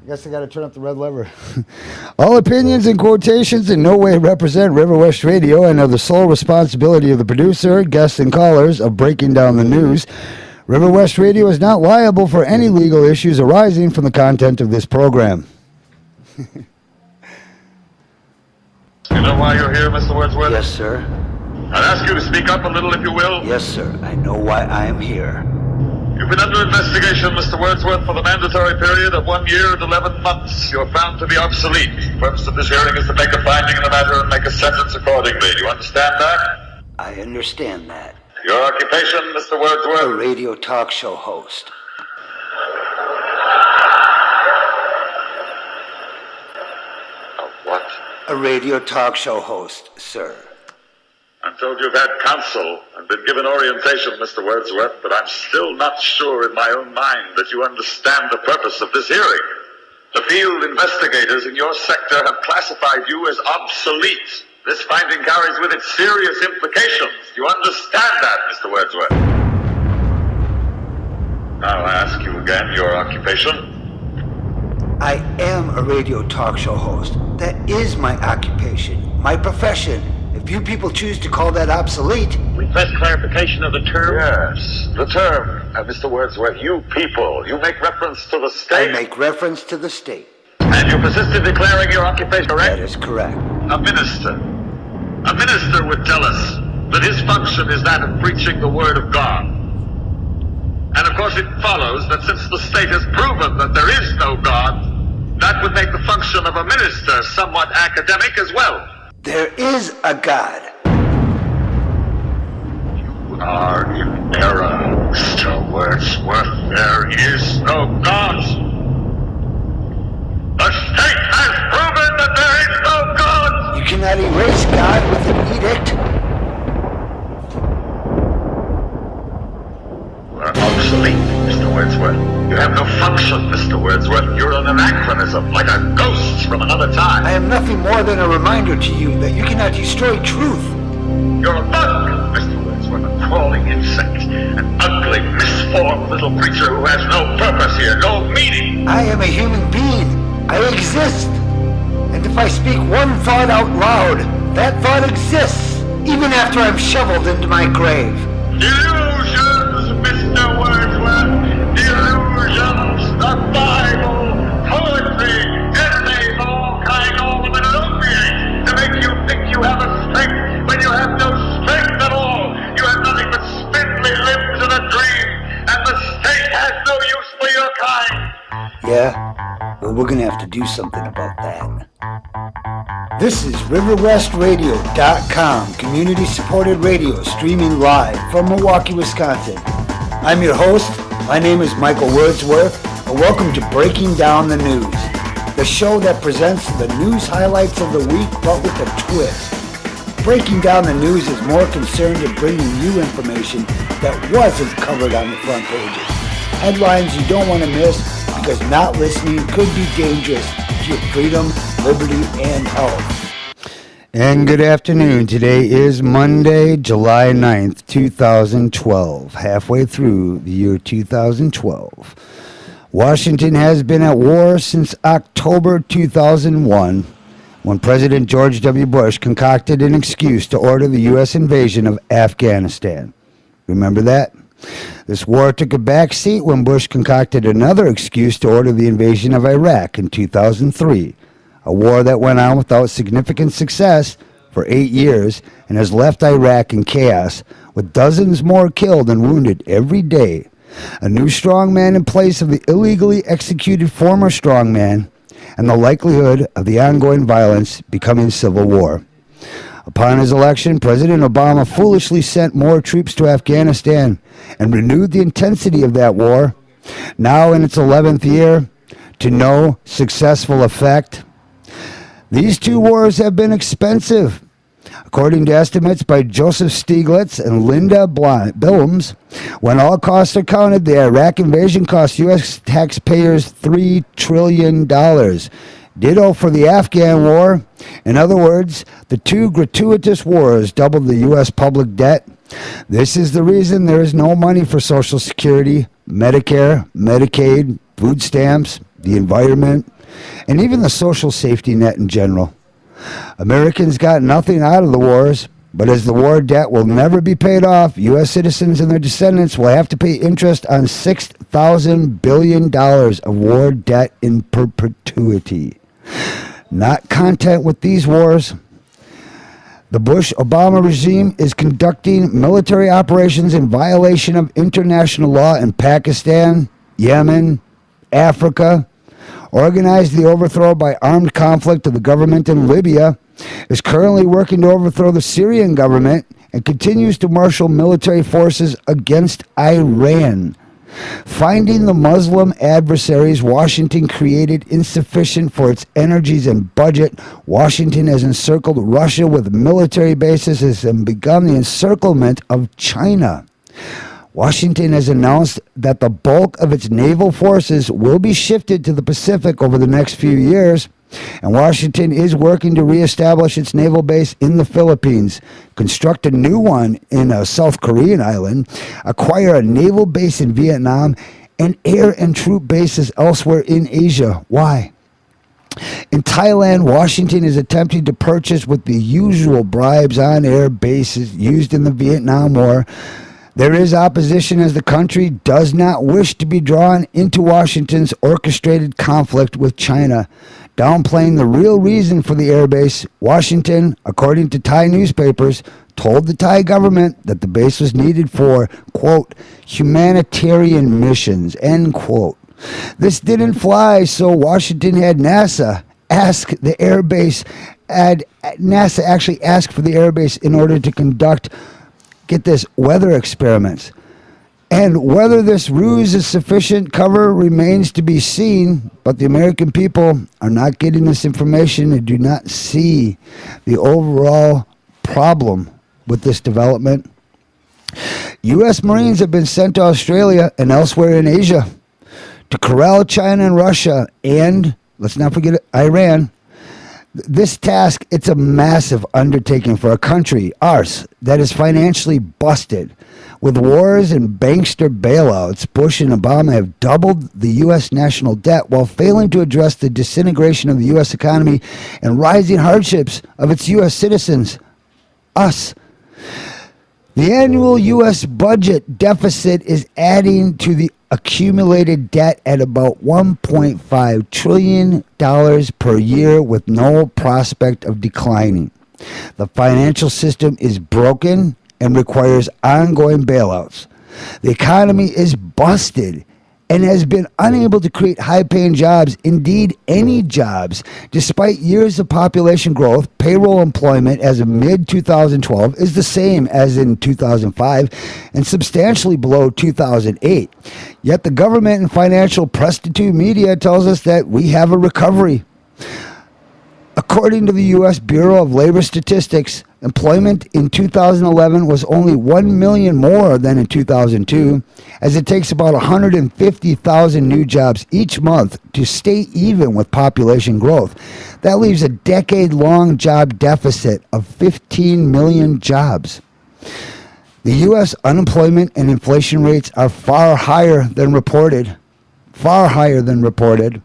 I guess I got to turn up the red lever. All opinions and quotations in no way represent River West Radio and are the sole responsibility of the producer, guests, and callers of Breaking Down the News. River West Radio is not liable for any legal issues arising from the content of this program. You know why you're here, Mr. Wordsworth? Yes, sir. I'd ask you to speak up a little, if you will. Yes, sir. I know why I am here. You've been under investigation, Mr. Wordsworth, for the mandatory period of 1 year and 11 months. You're found to be obsolete. The purpose of this hearing is to make a finding in the matter and make a sentence accordingly. Do you understand that? I understand that. Your occupation, Mr. A Wordsworth? radio talk show host. What? A radio talk show host, sir. I'm told you've had counsel and been given orientation, Mr. Wordsworth, but I'm still not sure in my own mind that you understand the purpose of this hearing. The field investigators in your sector have classified you as obsolete. This finding carries with it serious implications. Do you understand that, Mr. Wordsworth? Now I ask you again, your occupation? I am a radio talk show host. That is my occupation, my profession. If you people choose to call that obsolete... Request clarification of the term? Yes, the term. Mr. Wordsworth, you people, you make reference to the state? I make reference to the state. And you persist in declaring your occupation, correct? That is correct. A minister. A minister would tell us that his function is that of preaching the word of God. And of course it follows that since the state has proven that there is no God, that would make the function of a minister somewhat academic as well. There is a God. You are in error, Mr. Wordsworth. There is no God. The state has proven that there is no God. You cannot erase God with an edict. You are obsolete, Mr. Wordsworth. You have no function, Mr. Wordsworth. You're an anachronism, like a ghost from another time. I am nothing more than a reminder to you that you cannot destroy truth. You're a bug, Mr. Wordsworth, a crawling insect, an ugly, misformed little creature who has no purpose here, no meaning. I am a human being. I exist. And if I speak one thought out loud, that thought exists, even after I'm shoveled into my grave. Illusions, Mr. Wordsworth. Illusions, the Bible, poetry, essays, all of it opiate to make you think you have a strength when you have no strength at all. You have nothing but spindly limbs and a dream, and the state has no use for your kind. Yeah? Well, we're gonna have to do something about that. This is RiverWestRadio.com, community-supported radio streaming live from Milwaukee, Wisconsin. I'm your host. My name is Michael Wordsworth, and welcome to Breaking Down the News, the show that presents the news highlights of the week, but with a twist. Breaking Down the News is more concerned in bringing you information that wasn't covered on the front pages. Headlines you don't want to miss, because not listening could be dangerous to your freedom, liberty, and health. And good afternoon. Today is Monday, July 9th, 2012, halfway through the year 2012. Washington has been at war since October 2001, when President George W. Bush concocted an excuse to order the U.S. invasion of Afghanistan. Remember that? This war took a backseat when Bush concocted another excuse to order the invasion of Iraq in 2003, a war that went on without significant success for 8 years and has left Iraq in chaos, with dozens more killed and wounded every day. A new strongman in place of the illegally executed former strongman, and the likelihood of the ongoing violence becoming civil war. Upon his election, President Obama foolishly sent more troops to Afghanistan and renewed the intensity of that war. Now in its 11th year, to no successful effect. These two wars have been expensive. According to estimates by Joseph Stiglitz and Linda Billums, when all costs are counted, the Iraq invasion cost U.S. taxpayers $3 trillion. Ditto for the Afghan war. In other words, the two gratuitous wars doubled the U.S. public debt. This is the reason there is no money for Social Security, Medicare, Medicaid, food stamps, the environment, and even the social safety net in general. Americans got nothing out of the wars, but as the war debt will never be paid off, U.S. citizens and their descendants will have to pay interest on $6,000 billion of war debt in perpetuity. Not content with these wars, the Bush-Obama regime is conducting military operations in violation of international law in Pakistan, Yemen, Africa, organized the overthrow by armed conflict of the government in Libya, is currently working to overthrow the Syrian government, and continues to marshal military forces against Iran. Finding the Muslim adversaries Washington created insufficient for its energies and budget, Washington has encircled Russia with military bases and begun the encirclement of China. Washington has announced that the bulk of its naval forces will be shifted to the Pacific over the next few years, and Washington is working to reestablish its naval base in the Philippines, construct a new one in a South Korean island, acquire a naval base in Vietnam, and air and troop bases elsewhere in Asia. Why? In Thailand, Washington is attempting to purchase with the usual bribes on air bases used in the Vietnam War. There is opposition as the country does not wish to be drawn into Washington's orchestrated conflict with China. Downplaying the real reason for the airbase, Washington, according to Thai newspapers, told the Thai government that the base was needed for, quote, humanitarian missions, end quote. This didn't fly, so Washington had NASA ask the airbase, NASA actually asked for the airbase in order to conduct, get this, weather experiments. And whether this ruse is sufficient cover remains to be seen, but the American people are not getting this information and do not see the overall problem with this development. U.S. Marines have been sent to Australia and elsewhere in Asia to corral China and Russia and, let's not forget, Iran. This task, it's a massive undertaking for a country, ours, that is financially busted. With wars and bankster bailouts, Bush and Obama have doubled the U.S. national debt while failing to address the disintegration of the U.S. economy and rising hardships of its U.S. citizens, us. The annual U.S. budget deficit is adding to the accumulated debt at about $1.5 trillion per year with no prospect of declining. The financial system is broken and requires ongoing bailouts. The economy is busted and has been unable to create high-paying jobs, indeed any jobs. Despite years of population growth, payroll employment as of mid-2012 is the same as in 2005 and substantially below 2008. Yet the government and financial prostitute media tells us that we have a recovery. According to the U.S. Bureau of Labor Statistics, employment in 2011 was only 1 million more than in 2002, as it takes about 150,000 new jobs each month to stay even with population growth. That leaves a decade-long job deficit of 15 million jobs. The U.S. unemployment and inflation rates are far higher than reported. Far higher than reported.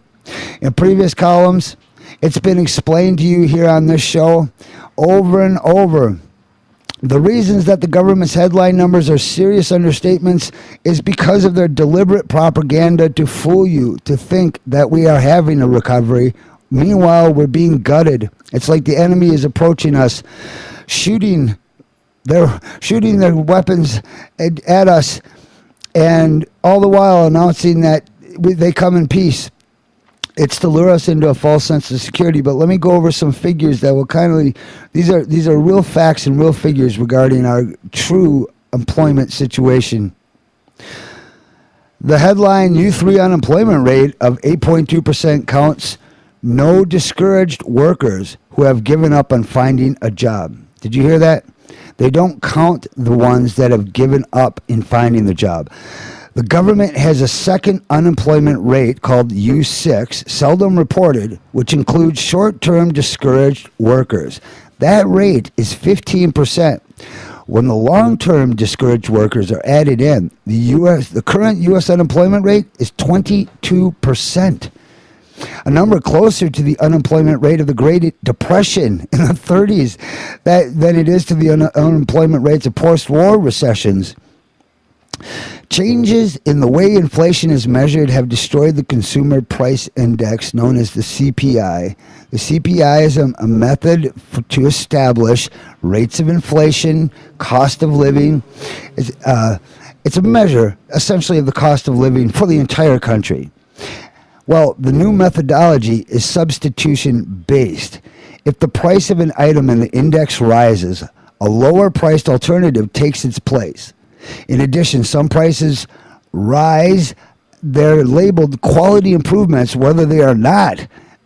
In previous columns, it's been explained to you here on this show over and over. The reasons that the government's headline numbers are serious understatements is because of their deliberate propaganda to fool you to think that we are having a recovery. Meanwhile, we're being gutted. It's like the enemy is approaching us, shooting their weapons at us, and all the while announcing that they come in peace. It's to lure us into a false sense of security. But let me go over some figures that will these are real facts and real figures regarding our true employment situation. The headline U3 unemployment rate of 8.2% counts no discouraged workers who have given up on finding a job. Did you hear that? They don't count the ones that have given up in finding the job. The government has a second unemployment rate called U6, seldom reported, which includes short-term discouraged workers. That rate is 15%. When the long-term discouraged workers are added in, the current U.S. unemployment rate is 22%. a number closer to the unemployment rate of the Great Depression in the 30s than it is to the unemployment rates of post-war recessions. Changes in the way inflation is measured have destroyed the consumer price index known as the CPI. The CPI is a method to establish rates of inflation, cost of living. It's a measure, essentially, of the cost of living for the entire country. Well, the new methodology is substitution-based. If the price of an item in the index rises, a lower-priced alternative takes its place. In addition, some prices rise. They're labeled quality improvements, whether they are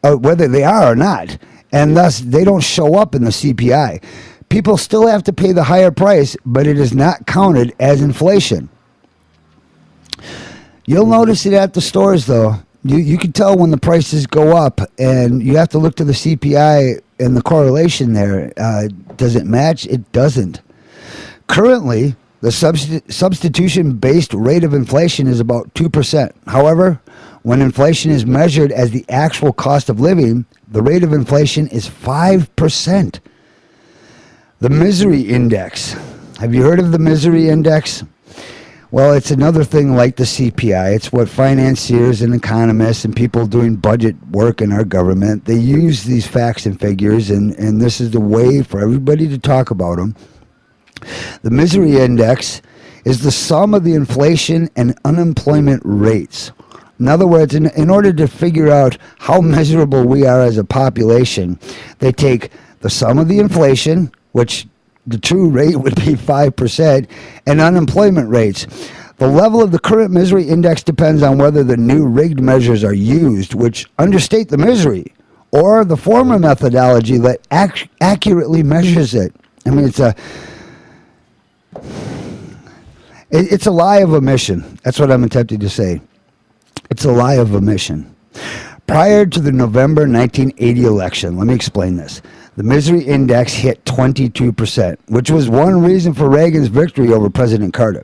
or not, and thus they don't show up in the CPI. People still have to pay the higher price, but it is not counted as inflation. You'll notice it at the stores, though. You can tell when the prices go up, and you have to look to the CPI and the correlation there. Does it match? It doesn't. Currently, the substitution-based rate of inflation is about 2%. However, when inflation is measured as the actual cost of living, the rate of inflation is 5%. The misery index. Have you heard of the misery index? Well, it's another thing like the CPI. It's what financiers and economists and people doing budget work in our government, they use these facts and figures, and this is the way for everybody to talk about them. The misery index is the sum of the inflation and unemployment rates. In other words, in order to figure out how miserable we are as a population, they take the sum of the inflation, which the true rate would be 5%, and unemployment rates. The level of the current misery index depends on whether the new rigged measures are used, which understate the misery, or the former methodology that accurately measures it. I mean, it's a lie of omission. That's what I'm attempting to say. It's a lie of omission. Prior to the November 1980 election, let me explain this. The misery index hit 22%, which was one reason for Reagan's victory over President Carter.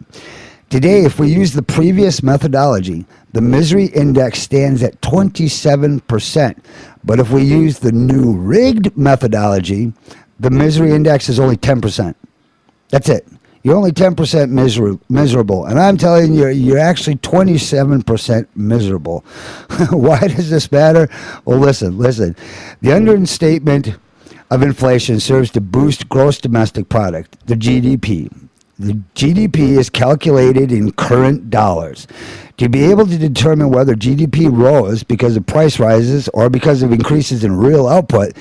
Today, if we use the previous methodology, the misery index stands at 27%. But if we use the new rigged methodology, the misery index is only 10%. That's it. You're only 10% miserable. And I'm telling you, you're actually 27% miserable. Why does this matter? Well, listen. The understatement of inflation serves to boost gross domestic product, the GDP. The GDP is calculated in current dollars. To be able to determine whether GDP rose because of price rises or because of increases in real output,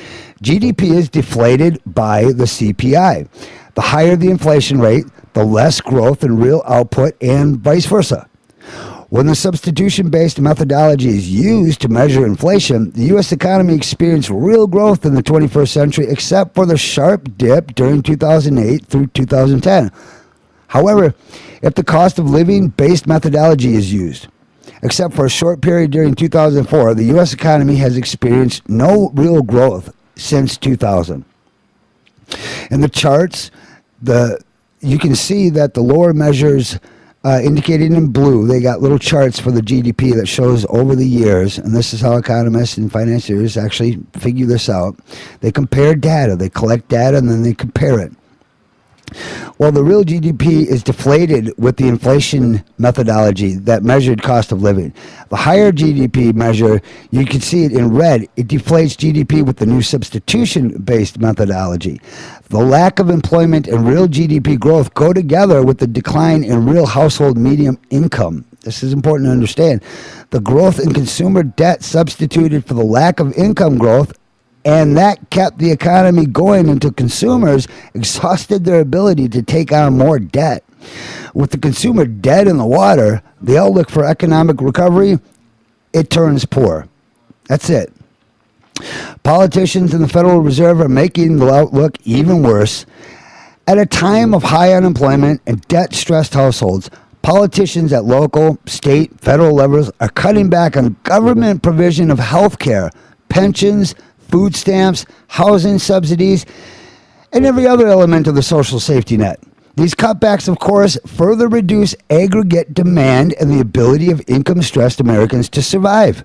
GDP is deflated by the CPI. The higher the inflation rate, the less growth in real output, and vice versa. When the substitution-based methodology is used to measure inflation, the U.S. economy experienced real growth in the 21st century, except for the sharp dip during 2008 through 2010. However, if the cost of living-based methodology is used, except for a short period during 2004, the U.S. economy has experienced no real growth since 2000. In the charts, you can see that the lower measures indicated in blue, they got little charts for the GDP that shows over the years, and this is how economists and financiers actually figure this out. They compare data, they collect data, and then they compare it. Well, the real GDP is deflated with the inflation methodology that measured cost of living. The higher GDP measure, you can see it in red, it deflates GDP with the new substitution-based methodology. The lack of employment and real GDP growth go together with the decline in real household median income. This is important to understand. The growth in consumer debt substituted for the lack of income growth, and that kept the economy going until consumers exhausted their ability to take on more debt. With the consumer dead in the water, the outlook for economic recovery, it turns poor. That's it. Politicians and the Federal Reserve are making the outlook even worse. At a time of high unemployment and debt-stressed households, politicians at local, state, federal levels are cutting back on government provision of health care, pensions, food stamps, housing subsidies, and every other element of the social safety net. These cutbacks, of course, further reduce aggregate demand and the ability of income-stressed Americans to survive.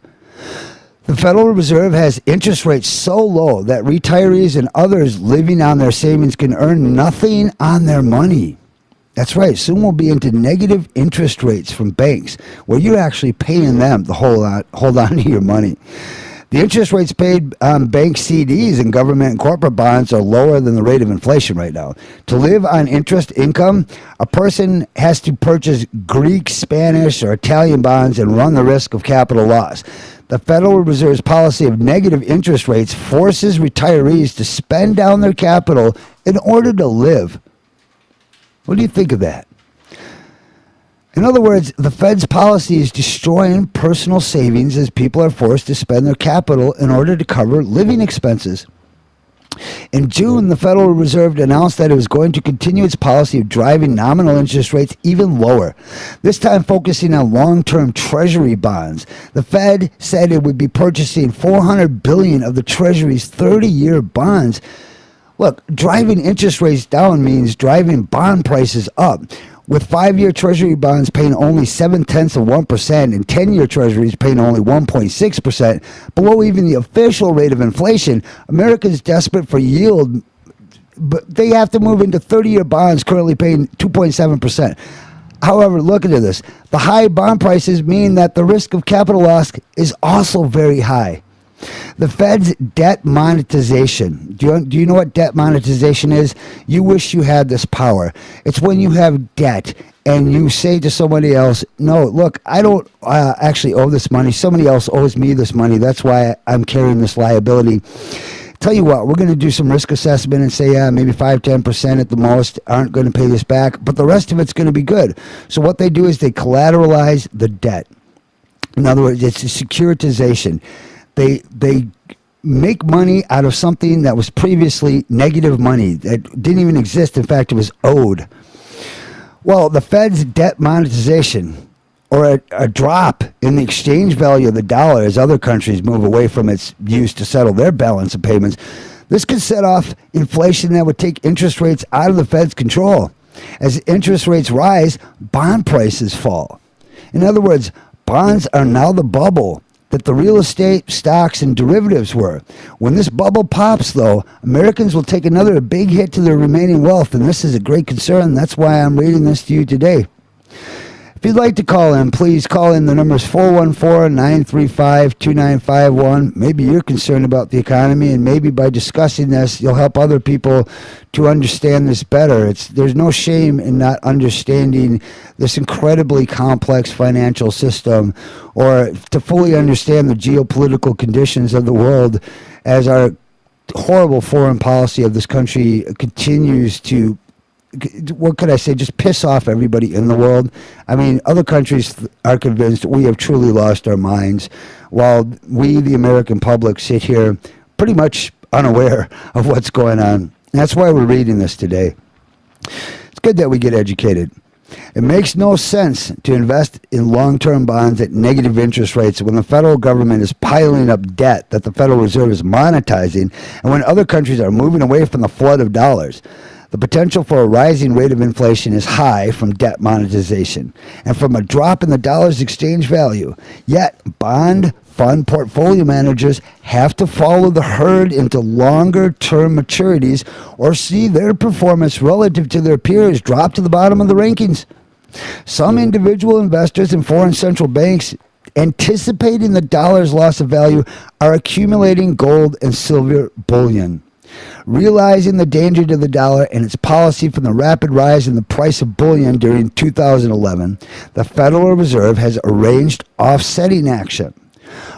The Federal Reserve has interest rates so low that retirees and others living on their savings can earn nothing on their money. That's right. Soon we'll be into negative interest rates from banks where you're actually paying them to hold on to your money. The interest rates paid on bank CDs and government and corporate bonds are lower than the rate of inflation right now. To live on interest income, a person has to purchase Greek, Spanish, or Italian bonds and run the risk of capital loss. The Federal Reserve's policy of negative interest rates forces retirees to spend down their capital in order to live. What do you think of that? In other words, the Fed's policy is destroying personal savings as people are forced to spend their capital in order to cover living expenses. In June, the Federal Reserve announced that it was going to continue its policy of driving nominal interest rates even lower, this time focusing on long-term Treasury bonds. The Fed said it would be purchasing $400 billion of the Treasury's 30-year bonds. Look, driving interest rates down means driving bond prices up. With 5-year Treasury bonds paying only 0.7% and 10-year Treasuries paying only 1.6%, below even the official rate of inflation, Americans desperate for yield, but they have to move into 30-year bonds currently paying 2.7%. However, look at this. The high bond prices mean that the risk of capital loss is also very high. The Fed's debt monetization. Do you know what debt monetization is? You wish you had this power. It's when you have debt and you say to somebody else, no, look, I don't actually owe this money. Somebody else owes me this money. That's why I'm carrying this liability. Tell you what, we're going to do some risk assessment and say, yeah, maybe 5-10% at the most aren't going to pay this back, but the rest of it's going to be good. So what they do is they collateralize the debt. In other words, it's a securitization. They make money out of something that was previously negative money that didn't even exist. In fact, it was owed. Well, the Fed's debt monetization, or a drop in the exchange value of the dollar as other countries move away from its use to settle their balance of payments, this could set off inflation that would take interest rates out of the Fed's control. As interest rates rise, bond prices fall. In other words, bonds are now the bubble that the real estate, stocks, and derivatives were. When this bubble pops, though, Americans will take another big hit to their remaining wealth, and this is a great concern. That's why I'm reading this to you today. If you'd like to call in, please call in. The number is 414-935-2951. Maybe you're concerned about the economy, and maybe by discussing this, you'll help other people to understand this better. There's no shame in not understanding this incredibly complex financial system, or to fully understand the geopolitical conditions of the world as our horrible foreign policy of this country continues to, what could I say, just piss off everybody in the world. I mean, other countries are convinced we have truly lost our minds, while we, the American public, sit here pretty much unaware of what's going on. And that's why we're reading this today. It's good that we get educated. It makes no sense to invest in long-term bonds at negative interest rates when the federal government is piling up debt that the Federal Reserve is monetizing, and when other countries are moving away from the flood of dollars. The potential for a rising rate of inflation is high from debt monetization and from a drop in the dollar's exchange value. Yet, bond fund portfolio managers have to follow the herd into longer-term maturities or see their performance relative to their peers drop to the bottom of the rankings. Some individual investors and foreign central banks, anticipating the dollar's loss of value, are accumulating gold and silver bullion. Realizing the danger to the dollar and its policy from the rapid rise in the price of bullion during 2011, the Federal Reserve has arranged offsetting action.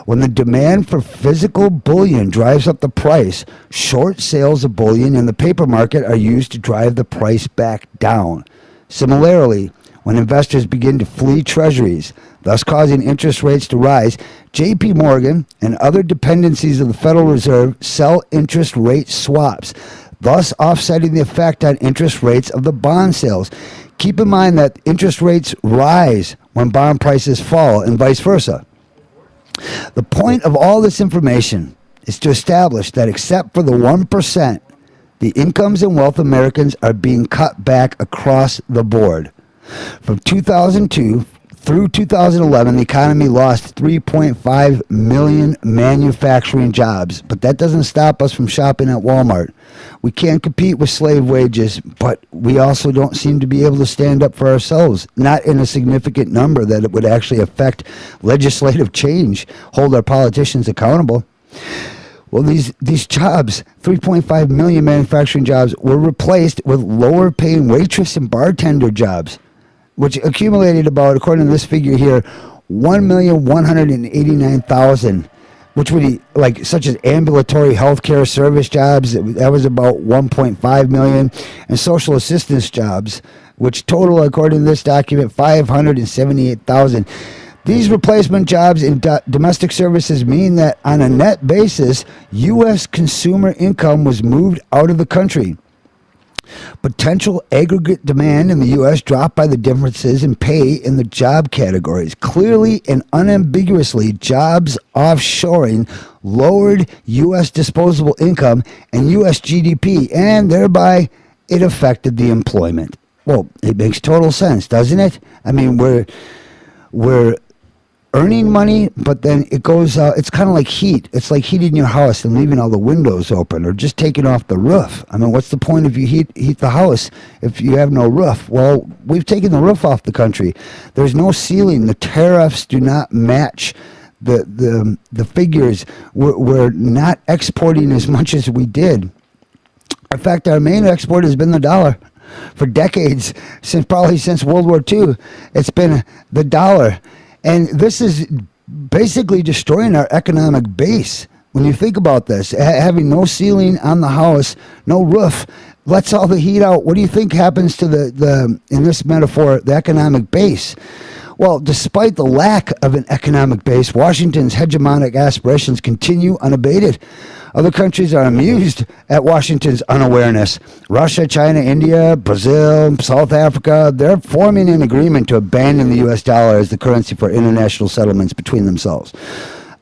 When the demand for physical bullion drives up the price, short sales of bullion in the paper market are used to drive the price back down. Similarly, when investors begin to flee treasuries, thus causing interest rates to rise, J.P. Morgan and other dependencies of the Federal Reserve sell interest rate swaps, thus offsetting the effect on interest rates of the bond sales. Keep in mind that interest rates rise when bond prices fall and vice versa. The point of all this information is to establish that except for the 1%, the incomes and wealth of Americans are being cut back across the board. From 2002 Through 2011, the economy lost 3.5 million manufacturing jobs, but that doesn't stop us from shopping at Walmart. We can't compete with slave wages, but we also don't seem to be able to stand up for ourselves, not in a significant number that it would actually affect legislative change, hold our politicians accountable. Well, these jobs, 3.5 million manufacturing jobs, were replaced with lower paying waitress and bartender jobs, which accumulated about, according to this figure here, 1,189,000, which would be like such as ambulatory healthcare service jobs. That was about 1.5 million, and social assistance jobs, which total, according to this document, 578,000. These replacement jobs in domestic services mean that on a net basis, U.S. consumer income was moved out of the country. Potential aggregate demand in the U.S. dropped by the differences in pay in the job categories. Clearly and unambiguously, jobs offshoring lowered U.S. disposable income and U.S. GDP, and thereby it affected the employment. Well, it makes total sense, doesn't it? I mean, we're earning money, but then it goes it's kind of like heat. It's like heating your house and leaving all the windows open, or just taking off the roof. I mean, what's the point if you heat the house if you have no roof? Well, we've taken the roof off the country. There's no ceiling. The tariffs do not match the figures. We're not exporting as much as we did. In fact, our main export has been the dollar. For decades, probably since World War II, it's been the dollar. And this is basically destroying our economic base. When you think about this, having no ceiling on the house, no roof, lets all the heat out. What do you think happens to in this metaphor, the economic base? Well, despite the lack of an economic base, Washington's hegemonic aspirations continue unabated. Other countries are amused at Washington's unawareness. Russia, China, India, Brazil, South Africa, they're forming an agreement to abandon the U.S. dollar as the currency for international settlements between themselves.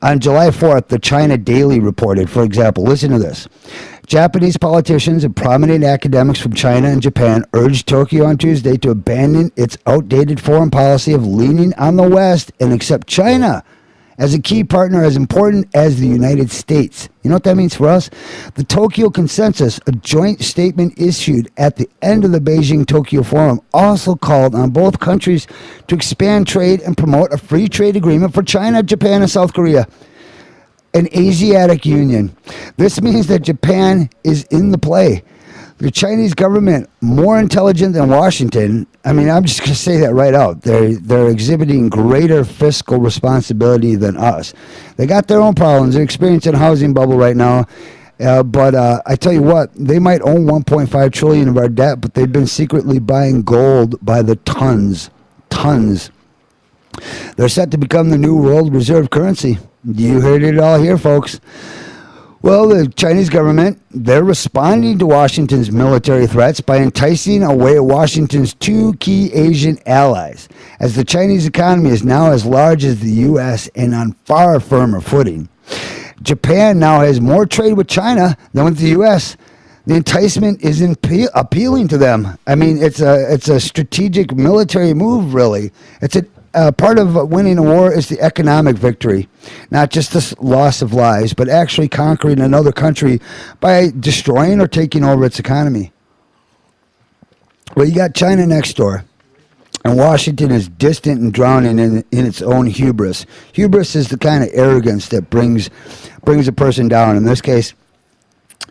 On July 4th, the China Daily reported, for example, listen to this. Japanese politicians and prominent academics from China and Japan urged Tokyo on Tuesday to abandon its outdated foreign policy of leaning on the West and accept China as a key partner as important as the United States. You know what that means for us? The Tokyo Consensus, a joint statement issued at the end of the Beijing-Tokyo Forum, also called on both countries to expand trade and promote a free trade agreement for China, Japan, and South Korea. An Asiatic Union. This means that Japan is in the play. The Chinese government, more intelligent than Washington, I mean, I'm just going to say that right out. They're exhibiting greater fiscal responsibility than us. They got their own problems. They're experiencing a housing bubble right now. But I tell you what, they might own 1.5 trillion of our debt, but they've been secretly buying gold by the tons. They're set to become the new world reserve currency. You heard it all here, folks. Well, the Chinese government, they're responding to Washington's military threats by enticing away Washington's two key Asian allies, as the Chinese economy is now as large as the U.S. and on far firmer footing. Japan now has more trade with China than with the U.S. The enticement is appealing to them. I mean, it's a strategic military move, really. It's part of winning a war is the economic victory, not just the loss of lives, but actually conquering another country by destroying or taking over its economy. Well, you got China next door, and Washington is distant and drowning in its own hubris. Hubris is the kind of arrogance that brings a person down. In this case,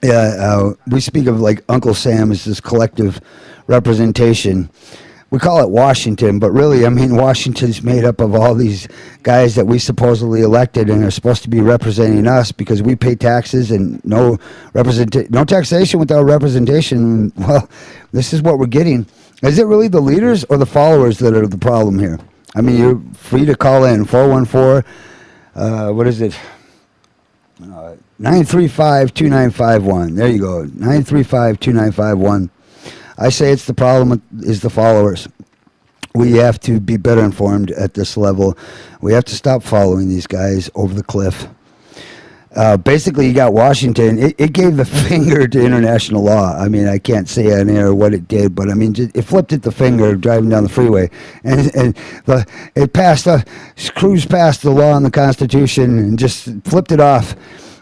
we speak of like Uncle Sam as this collective representation. We call it Washington, but really, I mean, Washington's made up of all these guys that we supposedly elected and are supposed to be representing us because we pay taxes and no taxation without representation. Well, this is what we're getting. Is it really the leaders or the followers that are the problem here? I mean, you're free to call in 414, what is it? 935-2951. There you go, 935-2951. I say it's the problem is the followers. We have to be better informed at this level. We have to stop following these guys over the cliff. Basically, you got Washington. It gave the finger to international law. I mean, I can't say on air what it did, but I mean, it flipped it the finger driving down the freeway, and it passed. Cruised past the law and the Constitution and just flipped it off.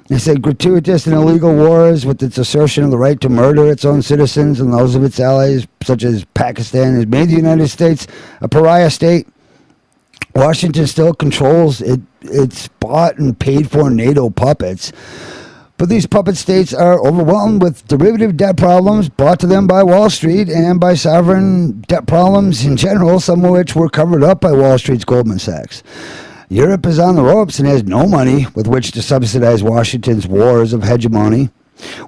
It said gratuitous and illegal wars, with its assertion of the right to murder its own citizens and those of its allies, such as Pakistan, has made the United States a pariah state. Washington still controls its bought and paid for NATO puppets. But these puppet states are overwhelmed with derivative debt problems brought to them by Wall Street and by sovereign debt problems in general, some of which were covered up by Wall Street's Goldman Sachs. Europe is on the ropes and has no money with which to subsidize Washington's wars of hegemony.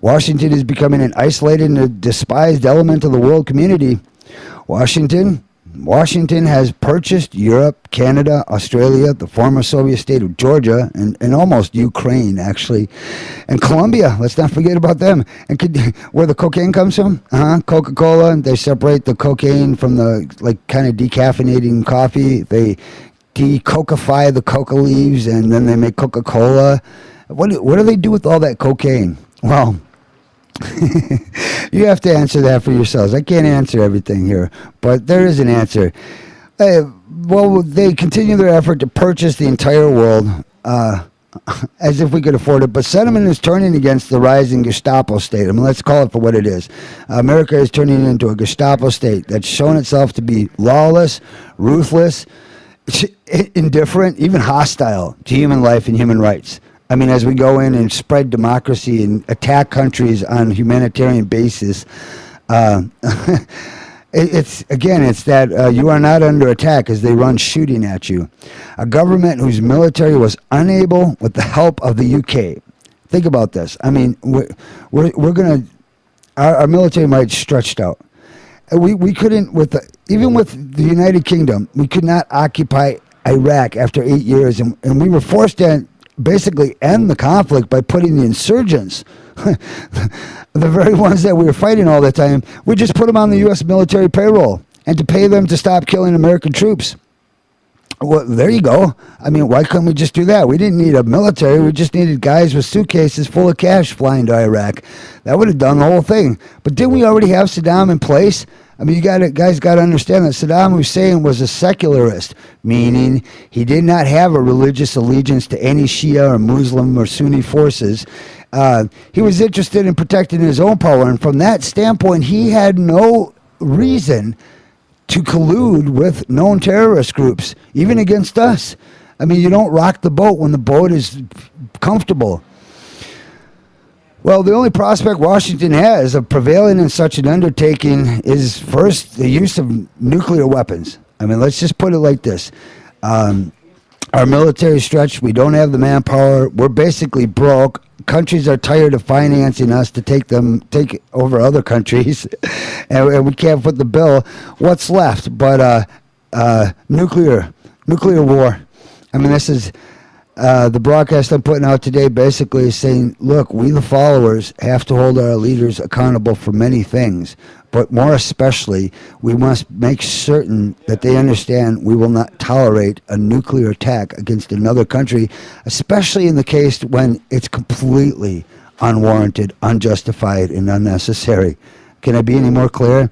Washington is becoming an isolated and despised element of the world community. Washington has purchased Europe, Canada, Australia, the former Soviet state of Georgia, and almost Ukraine, actually, and Colombia. Let's not forget about them. And where the cocaine comes from? Coca-Cola. They separate the cocaine from the kind of decaffeinating coffee. They de-cocify the coca leaves, and then they make Coca-Cola. What do they do with all that cocaine? Well, you have to answer that for yourselves. I can't answer everything here, but there is an answer. Well, they continue their effort to purchase the entire world, as if we could afford it. But sentiment is turning against the rising Gestapo state. I mean, let's call it for what it is. America is turning into a Gestapo state that's shown itself to be lawless, ruthless, indifferent, even hostile to human life and human rights. I mean, as we go in and spread democracy and attack countries on a humanitarian basis, it's that you are not under attack as they run shooting at you. A government whose military was unable, with the help of the UK. Think about this. I mean, we're going to, our military might stretched out. We couldn't, even with the United Kingdom, we could not occupy Iraq after 8 years, and we were forced to basically end the conflict by putting the insurgents, the very ones that we were fighting all the time, we just put them on the U.S. military payroll and to pay them to stop killing American troops. Well, there you go. I mean, why couldn't we just do that? We didn't need a military. We just needed guys with suitcases full of cash flying to Iraq. That would have done the whole thing. But didn't we already have Saddam in place? I mean, guys got to understand that Saddam Hussein was a secularist, meaning he did not have a religious allegiance to any Shia or Muslim or Sunni forces. He was interested in protecting his own power, and from that standpoint, he had no reason to collude with known terrorist groups, even against us. I mean, you don't rock the boat when the boat is comfortable. Well, the only prospect Washington has of prevailing in such an undertaking is, first, the use of nuclear weapons. I mean, let's just put it like this. Our military is stretched. We don't have the manpower. We're basically broke. Countries are tired of financing us to take over other countries, and we can't foot the bill. What's left but nuclear war? I mean, this is the broadcast I'm putting out today basically is saying, look, we the followers have to hold our leaders accountable for many things, but more especially, we must make certain that they understand we will not tolerate a nuclear attack against another country, especially in the case when it's completely unwarranted, unjustified, and unnecessary. Can I be any more clear?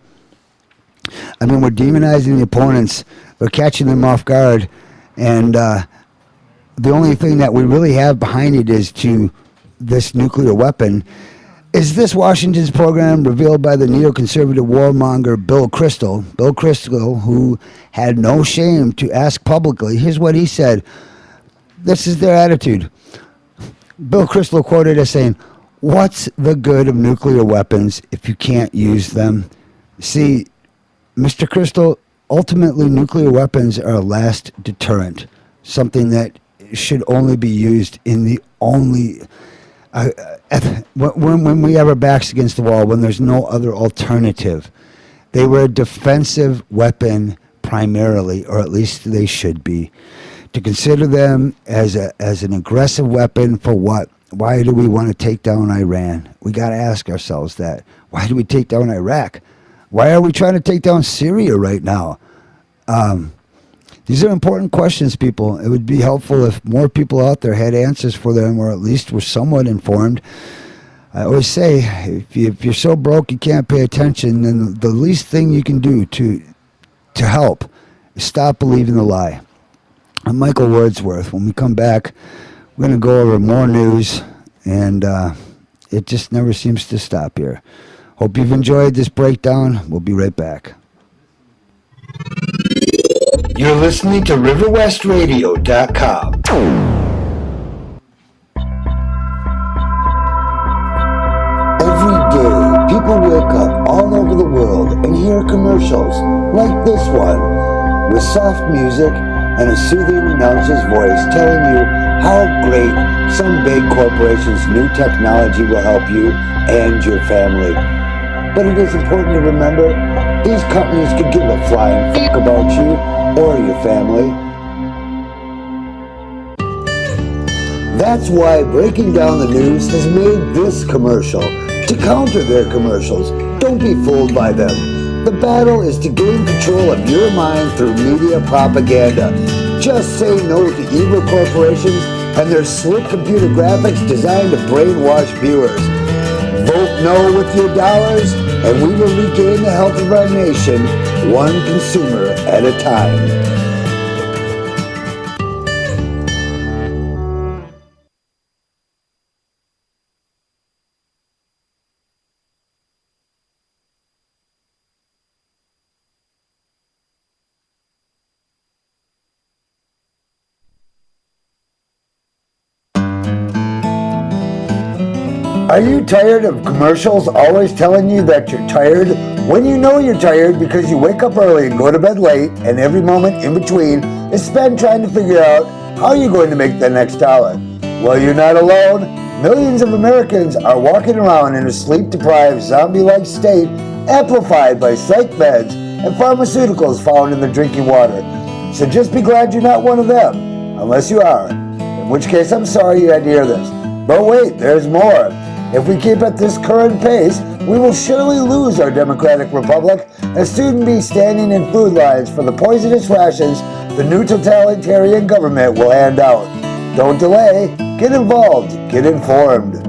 I mean, we're demonizing the opponents, we're catching them off guard, and the only thing that we really have behind it is to this nuclear weapon. Is this Washington's program revealed by the neoconservative warmonger Bill Kristol? Bill Kristol, who had no shame to ask publicly. Here's what he said. This is their attitude. Bill Kristol quoted as saying, "What's the good of nuclear weapons if you can't use them?" See, Mr. Kristol, ultimately nuclear weapons are a last deterrent, something that should only be used in the only... when we have our backs against the wall, when there's no other alternative. They were a defensive weapon primarily, or at least they should be. To consider them as an aggressive weapon for what? Why do we want to take down Iran? We got to ask ourselves that. Why do we take down Iraq? Why are we trying to take down Syria right now? These are important questions, people. It would be helpful if more people out there had answers for them, or at least were somewhat informed. I always say, if you're so broke you can't pay attention, then the least thing you can do to help is stop believing the lie. I'm Michael Wordsworth. When we come back, we're going to go over more news, and it just never seems to stop here. Hope you've enjoyed this breakdown. We'll be right back. You're listening to RiverWestRadio.com. Every day, people wake up all over the world and hear commercials like this one, with soft music and a soothing announcer's voice telling you how great some big corporation's new technology will help you and your family. But it is important to remember, these companies could give a flying fuck about you or your family. That's why Breaking Down the News has made this commercial to counter their commercials. Don't be fooled by them. The battle is to gain control of your mind through media propaganda. Just say no to evil corporations and their slick computer graphics designed to brainwash viewers. Vote no with your dollars, and we will regain the health of our nation, one consumer at a time. Are you tired of commercials always telling you that you're tired when you know you're tired because you wake up early and go to bed late, and every moment in between is spent trying to figure out how you're going to make the next dollar? Well, you're not alone. Millions of Americans are walking around in a sleep-deprived, zombie-like state, amplified by psych meds and pharmaceuticals found in their drinking water. So just be glad you're not one of them, unless you are, in which case I'm sorry you had to hear this. But wait, there's more. If we keep at this current pace, we will surely lose our democratic republic and soon be standing in food lines for the poisonous rations the new totalitarian government will hand out. Don't delay. Get involved. Get informed.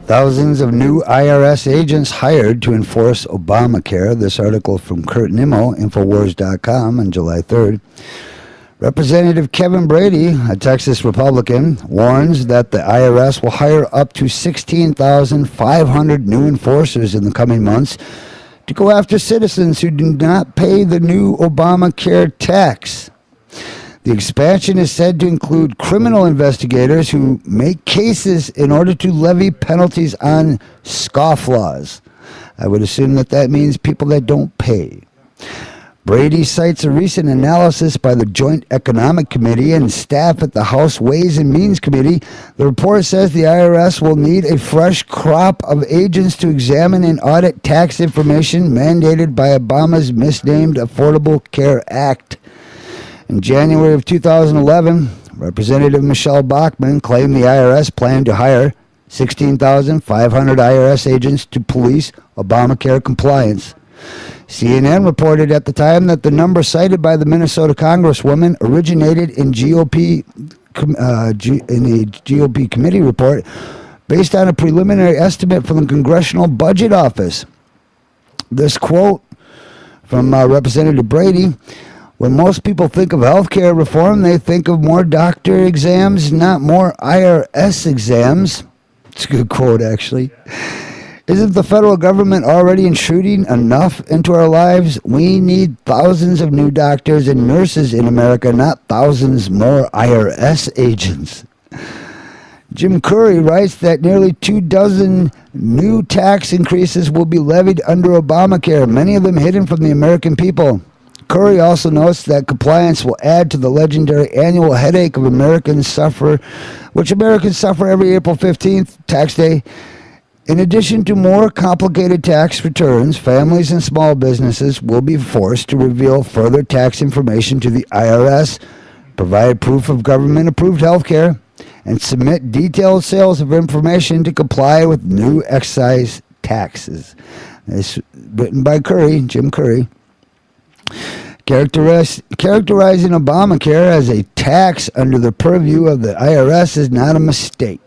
Thousands of new IRS agents hired to enforce Obamacare. This article from Kurt Nimmo, Infowars.com, on July 3rd. Representative Kevin Brady, a Texas Republican, warns that the IRS will hire up to 16,500 new enforcers in the coming months to go after citizens who do not pay the new Obamacare tax. The expansion is said to include criminal investigators who make cases in order to levy penalties on scofflaws. I would assume that means people that don't pay. Brady cites a recent analysis by the Joint Economic Committee and staff at the House Ways and Means Committee. The report says the IRS will need a fresh crop of agents to examine and audit tax information mandated by Obama's misnamed Affordable Care Act. In January of 2011, Representative Michelle Bachmann claimed the IRS planned to hire 16,500 IRS agents to police Obamacare compliance. CNN reported at the time that the number cited by the Minnesota Congresswoman originated in a GOP committee report based on a preliminary estimate from the Congressional Budget Office. This quote from Representative Brady: "When most people think of healthcare reform, they think of more doctor exams, not more IRS exams." It's a good quote, actually. Isn't the federal government already intruding enough into our lives? We need thousands of new doctors and nurses in America, not thousands more IRS agents. Jim Curry writes that nearly 24 new tax increases will be levied under Obamacare, many of them hidden from the American people. Curry also notes that compliance will add to the legendary annual headache which Americans suffer every April 15th, tax day, In addition to more complicated tax returns, families and small businesses will be forced to reveal further tax information to the IRS, provide proof of government-approved health care, and submit detailed sales of information to comply with new excise taxes. This written by Jim Curry. Characterizing Obamacare as a tax under the purview of the IRS is not a mistake.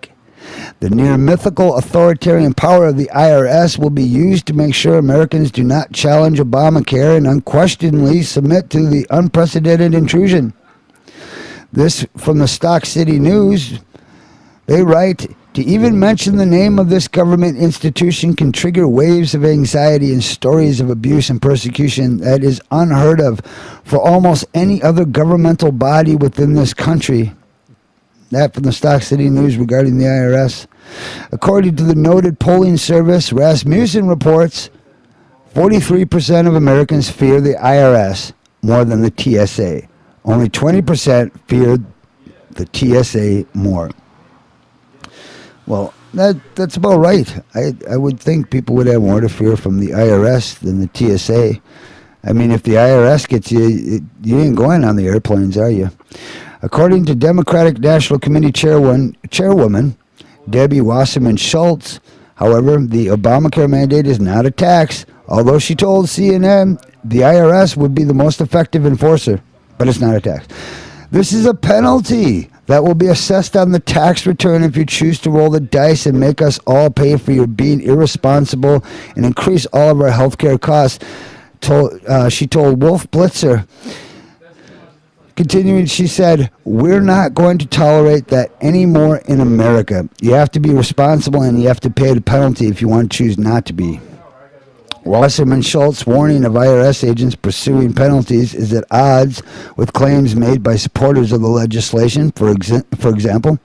The near mythical authoritarian power of the IRS will be used to make sure Americans do not challenge Obamacare and unquestionably submit to the unprecedented intrusion. This from the Stock City News. They write, to even mention the name of this government institution can trigger waves of anxiety and stories of abuse and persecution that is unheard of for almost any other governmental body within this country. That from the Stock City News regarding the IRS. According to the noted polling service Rasmussen reports, 43% of Americans fear the IRS more than the TSA. Only 20% feared the TSA more. Well, that's about right. I would think people would have more to fear from the IRS than the TSA. I mean, if the IRS gets you, you ain't going on the airplanes, are you? According to Democratic National Committee Chairwoman Debbie Wasserman Schultz, however, the Obamacare mandate is not a tax, although she told CNN the IRS would be the most effective enforcer, but it's not a tax. This is a penalty that will be assessed on the tax return if you choose to roll the dice and make us all pay for your being irresponsible and increase all of our health care costs, she told Wolf Blitzer. Continuing, she said, we're not going to tolerate that anymore in America. You have to be responsible and you have to pay the penalty if you want to choose not to be. Wasserman Schultz's warning of IRS agents pursuing penalties is at odds with claims made by supporters of the legislation. For example,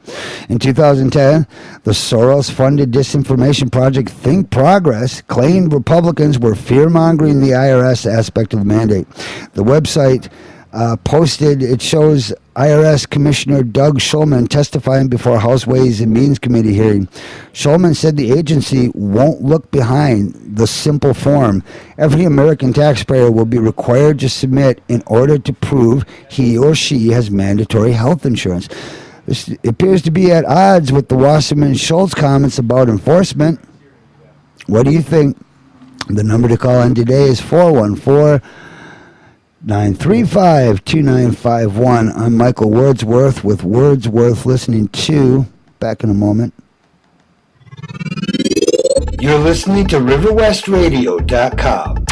in 2010, the Soros-funded disinformation project Think Progress claimed Republicans were fear-mongering the IRS aspect of the mandate. The website posted, it shows IRS Commissioner Doug Shulman testifying before House Ways and Means Committee hearing. Shulman said the agency won't look behind the simple form every American taxpayer will be required to submit in order to prove he or she has mandatory health insurance. This appears to be at odds with the Wasserman Schultz comments about enforcement. What do you think? The number to call in today is 414-935-2951. I'm Michael Wordsworth with Wordsworth Listening To. Back in a moment. You're listening to RiverWestRadio.com.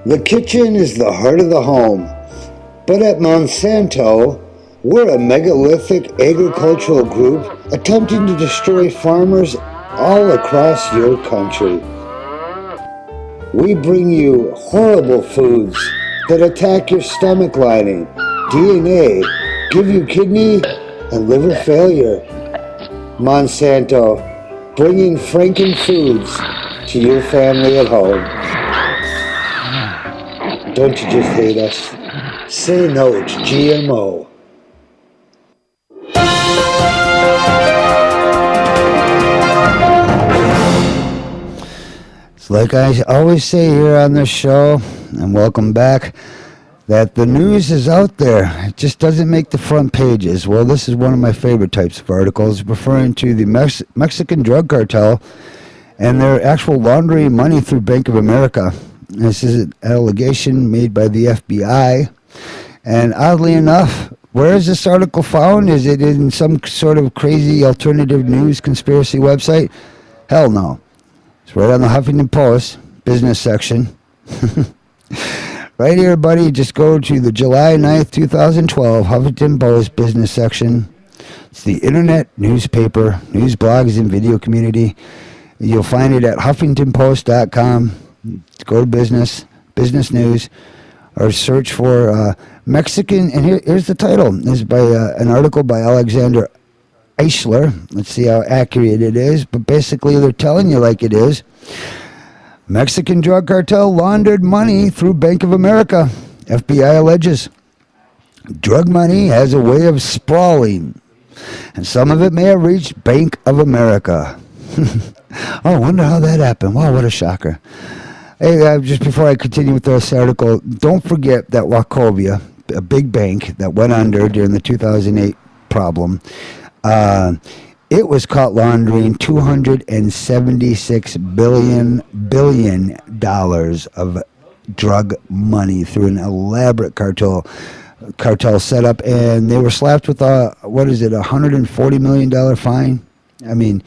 The kitchen is the heart of the home, but at Monsanto, we're a megalithic agricultural group attempting to destroy farmers all across your country. We bring you horrible foods that attack your stomach lining, DNA, give you kidney and liver failure. Monsanto, bringing Franken foods to your family at home. Don't you just hate us? Say no to GMO. Like I always say here on this show, and welcome back, that the news is out there. It just doesn't make the front pages. Well, this is one of my favorite types of articles, referring to the Mexican drug cartel and their actual laundering money through Bank of America. This is an allegation made by the FBI. And oddly enough, where is this article found? Is it in some sort of crazy alternative news conspiracy website? Hell no. It's right on the Huffington Post business section. Right here, buddy. Just go to the July 9th, 2012 Huffington Post business section. It's the internet newspaper, news blogs, and video community. You'll find it at HuffingtonPost.com. Go to business news, or search for Mexican. And here's the title. This is by an article by Alexander Eichler. Let's see how accurate it is, but basically they're telling you like it is. Mexican drug cartel laundered money through Bank of America, FBI alleges. Drug money has a way of sprawling, and some of it may have reached Bank of America. Oh, I wonder how that happened. Wow, what a shocker. Hey, just before I continue with this article, don't forget that Wachovia, a big bank that went under during the 2008 problem, it was caught laundering $276 billion of drug money through an elaborate cartel setup, and they were slapped with $140 million fine. I mean,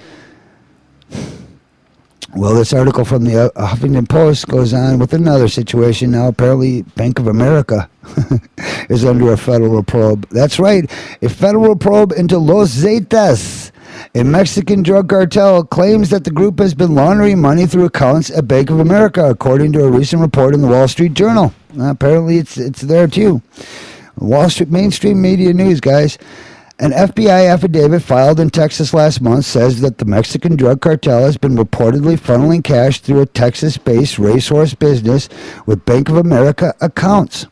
well, this article from the Huffington Post goes on with another situation. Now, apparently, Bank of America is under a federal probe. That's right, a federal probe into Los Zetas. A Mexican drug cartel claims that the group has been laundering money through accounts at Bank of America, according to a recent report in the Wall Street Journal. Apparently, it's there too. Wall Street mainstream media news, guys. An FBI affidavit filed in Texas last month says that the Mexican drug cartel has been reportedly funneling cash through a Texas-based racehorse business with Bank of America accounts.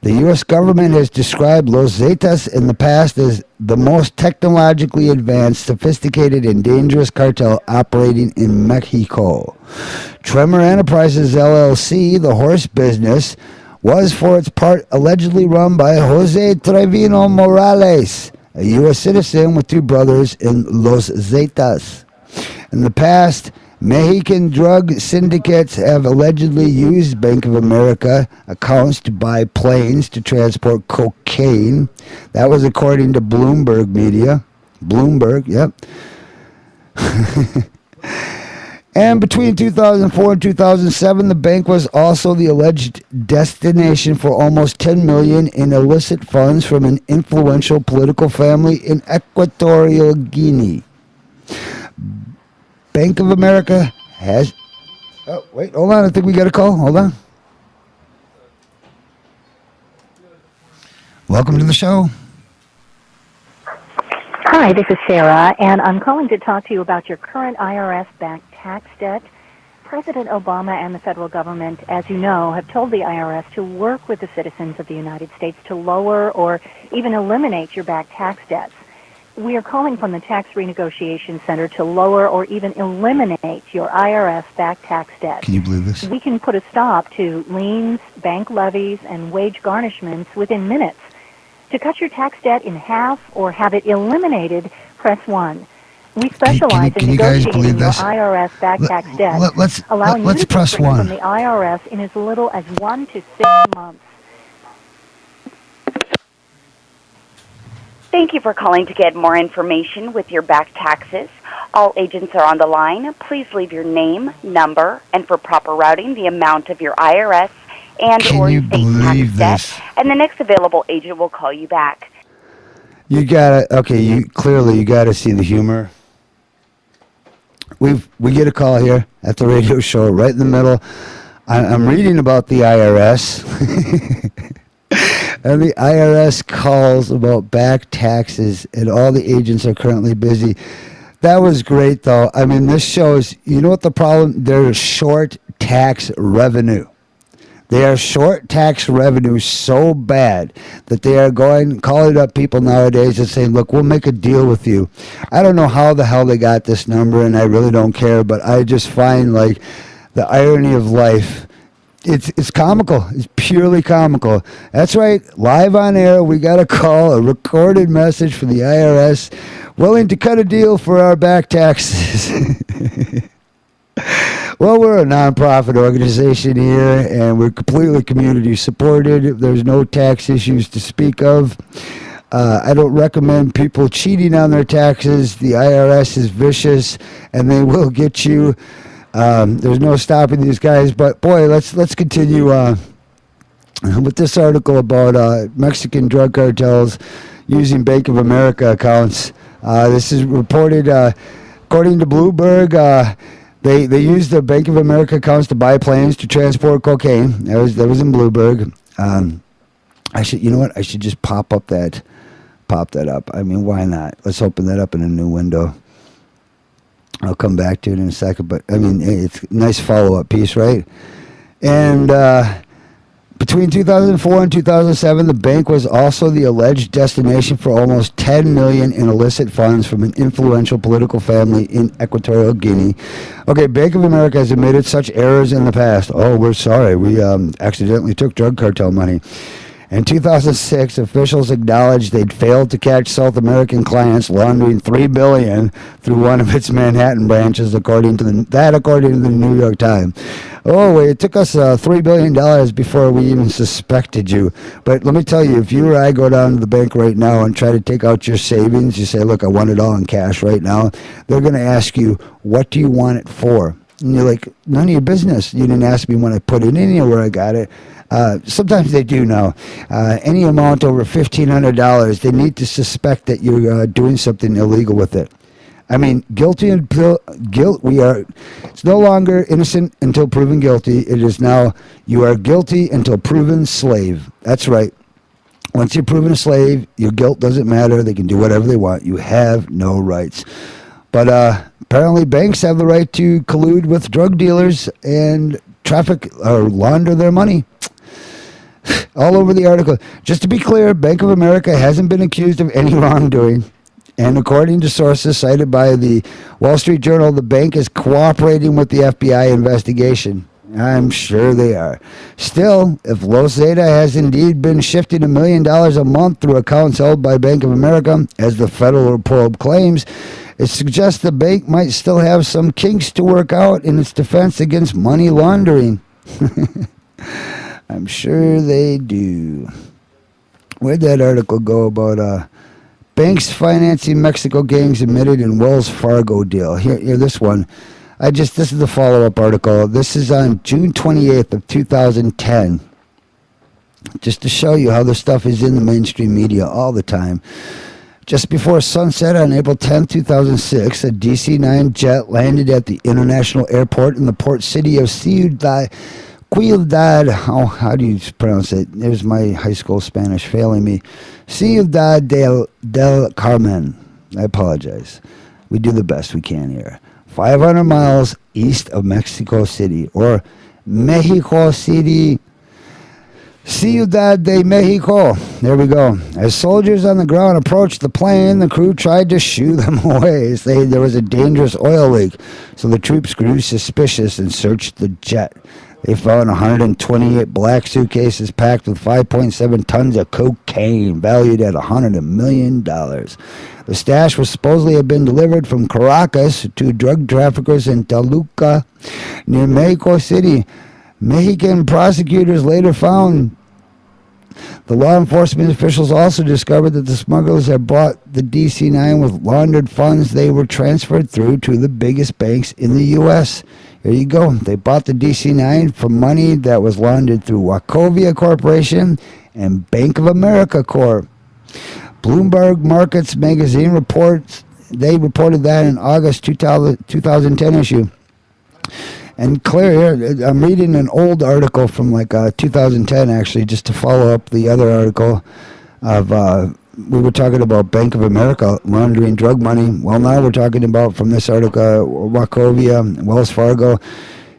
The U.S. government has described Los Zetas in the past as the most technologically advanced, sophisticated, and dangerous cartel operating in Mexico. Tremor Enterprises, LLC, the horse business, was for its part allegedly run by Jose Trevino Morales, a U.S. citizen with two brothers in Los Zetas. In the past, Mexican drug syndicates have allegedly used Bank of America accounts to buy planes to transport cocaine. That was according to Bloomberg Media. Bloomberg, yep. And between 2004 and 2007, the bank was also the alleged destination for almost $10 million in illicit funds from an influential political family in Equatorial Guinea. Bank of America has... Oh, wait, hold on. I think we got a call. Hold on. Welcome to the show. Hi, this is Sarah, and I'm calling to talk to you about your current IRS-backed tax debt. President Obama and the federal government, as you know, have told the IRS to work with the citizens of the United States to lower or even eliminate your back tax debts. We are calling from the Tax Renegotiation Center to lower or even eliminate your IRS-backed tax debt. Can you believe this? We can put a stop to liens, bank levies, and wage garnishments within minutes. To cut your tax debt in half or have it eliminated, press 1. We specialize in negotiating your IRS-backed tax debt, allowing you to press free 1 from the IRS in as little as 1 to 6 months. Thank you for calling to get more information with your back taxes. All agents are on the line. Please leave your name, number, and for proper routing, the amount of your IRS and or state tax debt. And the next available agent will call you back. You gotta see the humor. We get a call here at the radio show right in the middle. I'm reading about the IRS. And the IRS calls about back taxes, and all the agents are currently busy. That was great, though. I mean, this shows, you know what the problem? They're short tax revenue. They are short tax revenue so bad that they are calling up people nowadays and saying, look, we'll make a deal with you. I don't know how the hell they got this number, and I really don't care, but I just find, like, the irony of life. It's comical. It's purely comical. That's right. Live on air, we got a call, a recorded message from the IRS, willing to cut a deal for our back taxes. Well, we're a nonprofit organization here, and we're completely community supported. There's no tax issues to speak of. I don't recommend people cheating on their taxes. The IRS is vicious, and they will get you. There's no stopping these guys. But boy, let's continue with this article about Mexican drug cartels using Bank of America accounts. This is reported according to Bloomberg. They used the Bank of America accounts to buy planes to transport cocaine. That was in Bloomberg. I should just pop that up. I mean, why not? Let's open that up in a new window. I'll come back to it in a second, but I mean, it's a nice follow-up piece, right? And Between 2004 and 2007, the bank was also the alleged destination for almost 10 million in illicit funds from an influential political family in Equatorial Guinea. Okay, Bank of America has admitted such errors in the past. Oh, we're sorry. We accidentally took drug cartel money. In 2006, officials acknowledged they'd failed to catch South American clients laundering $3 billion through one of its Manhattan branches, according to the New York Times. Oh, wait, it took us $3 billion before we even suspected you. But let me tell you, if you or I go down to the bank right now and try to take out your savings, you say, look, I want it all in cash right now, they're going to ask you, what do you want it for? And you're like, none of your business. You didn't ask me when I put it in or where I got it. Sometimes they do now. Any amount over $1,500, they need to suspect that you're doing something illegal with it. I mean, guilty until guilt. It's no longer innocent until proven guilty. It is now you are guilty until proven slave. That's right. Once you're proven a slave, your guilt doesn't matter. They can do whatever they want. You have no rights. But apparently, banks have the right to collude with drug dealers and traffic or launder their money. All over the article. Just to be clear, Bank of America hasn't been accused of any wrongdoing. And according to sources cited by the Wall Street Journal, the bank is cooperating with the FBI investigation. I'm sure they are. Still, if Los Zeta has indeed been shifting $1 million a month through accounts held by Bank of America, as the federal probe claims, it suggests the bank might still have some kinks to work out in its defense against money laundering. I'm sure they do. Where'd that article go about banks financing Mexico gangs admitted in Wells Fargo deal? Here, this one. This is the follow-up article. This is on June 28th of 2010. Just to show you how this stuff is in the mainstream media all the time. Just before sunset on April 10, 2006, a DC-9 jet landed at the international airport in the port city of Ciudad. How do you pronounce it? There's my high school Spanish failing me. Ciudad del Carmen. I apologize. We do the best we can here. 500 miles east of Mexico City, or Mexico City. Ciudad de Mexico. There we go. As soldiers on the ground approached the plane, the crew tried to shoo them away. There was a dangerous oil leak, so the troops grew suspicious and searched the jet. They found 128 black suitcases packed with 5.7 tons of cocaine, valued at $100 million. The stash was supposedly have been delivered from Caracas to drug traffickers in Toluca, near Mexico City. Mexican prosecutors later found the law enforcement officials also discovered that the smugglers had bought the DC-9 with laundered funds. They were transferred through to the biggest banks in the U.S. There you go. They bought the DC-9 for money that was laundered through Wachovia Corporation and Bank of America Corp. Bloomberg Markets magazine reported that in August 2010 issue. And Claire, here, I'm reading an old article from 2010, actually, just to follow up the other article of, we were talking about Bank of America laundering drug money. Well, now we're talking about, from this article, Wachovia, Wells Fargo.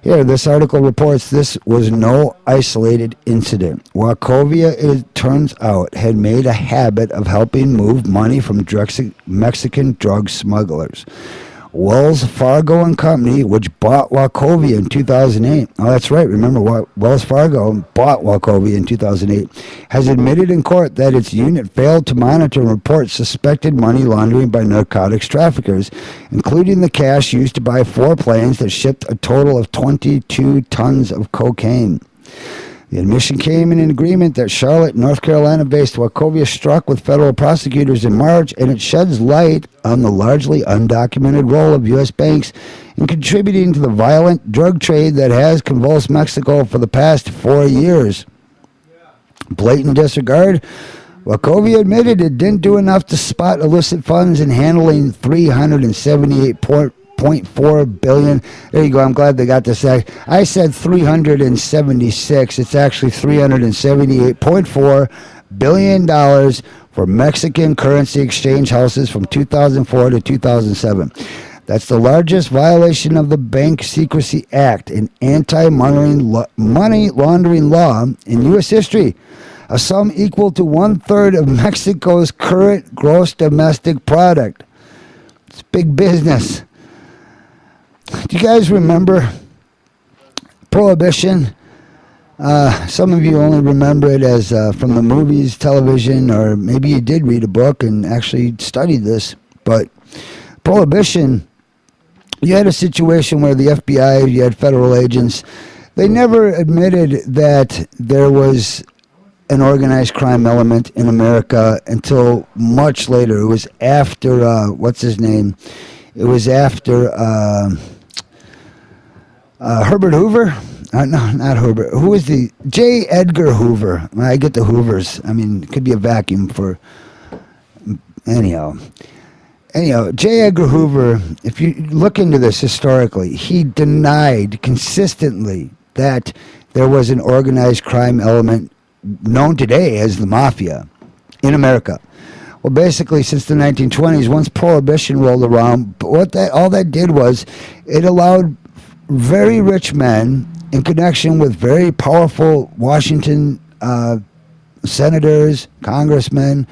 Here, this article reports this was no isolated incident. Wachovia, it turns out, had made a habit of helping move money from Mexican drug smugglers. Wells Fargo and Company, which bought Wachovia in 2008. Oh, that's right. Remember, Wells Fargo bought Wachovia in 2008. Has admitted in court that its unit failed to monitor and report suspected money laundering by narcotics traffickers, including the cash used to buy 4 planes that shipped a total of 22 tons of cocaine. The admission came in an agreement that Charlotte, North Carolina-based Wachovia struck with federal prosecutors in March, and it sheds light on the largely undocumented role of U.S. banks in contributing to the violent drug trade that has convulsed Mexico for the past 4 years. Blatant disregard. Wachovia admitted it didn't do enough to spot illicit funds in handling $378.4 billion. There you go. I'm glad they got this. I said 376. It's actually $378.4 billion for Mexican currency exchange houses from 2004 to 2007. That's the largest violation of the Bank Secrecy Act, an anti-money laundering law in U.S. history, a sum equal to 1/3 of Mexico's current gross domestic product. It's big business. Do you guys remember Prohibition? Some of you only remember it as from the movies, television, or maybe you did read a book and actually studied this. But Prohibition, you had a situation where the FBI, you had federal agents, they never admitted that there was an organized crime element in America until much later. It was after, what's his name? It was after Herbert Hoover. No, not Herbert. Who was the J. Edgar Hoover? I get the Hoovers. I mean, it could be a vacuum for. Anyhow, J. Edgar Hoover. If you look into this historically, he denied consistently that there was an organized crime element known today as the mafia in America. Well, basically, since the 1920s, once Prohibition rolled around, all that did was it allowed very rich men in connection with very powerful Washington senators, congressmen,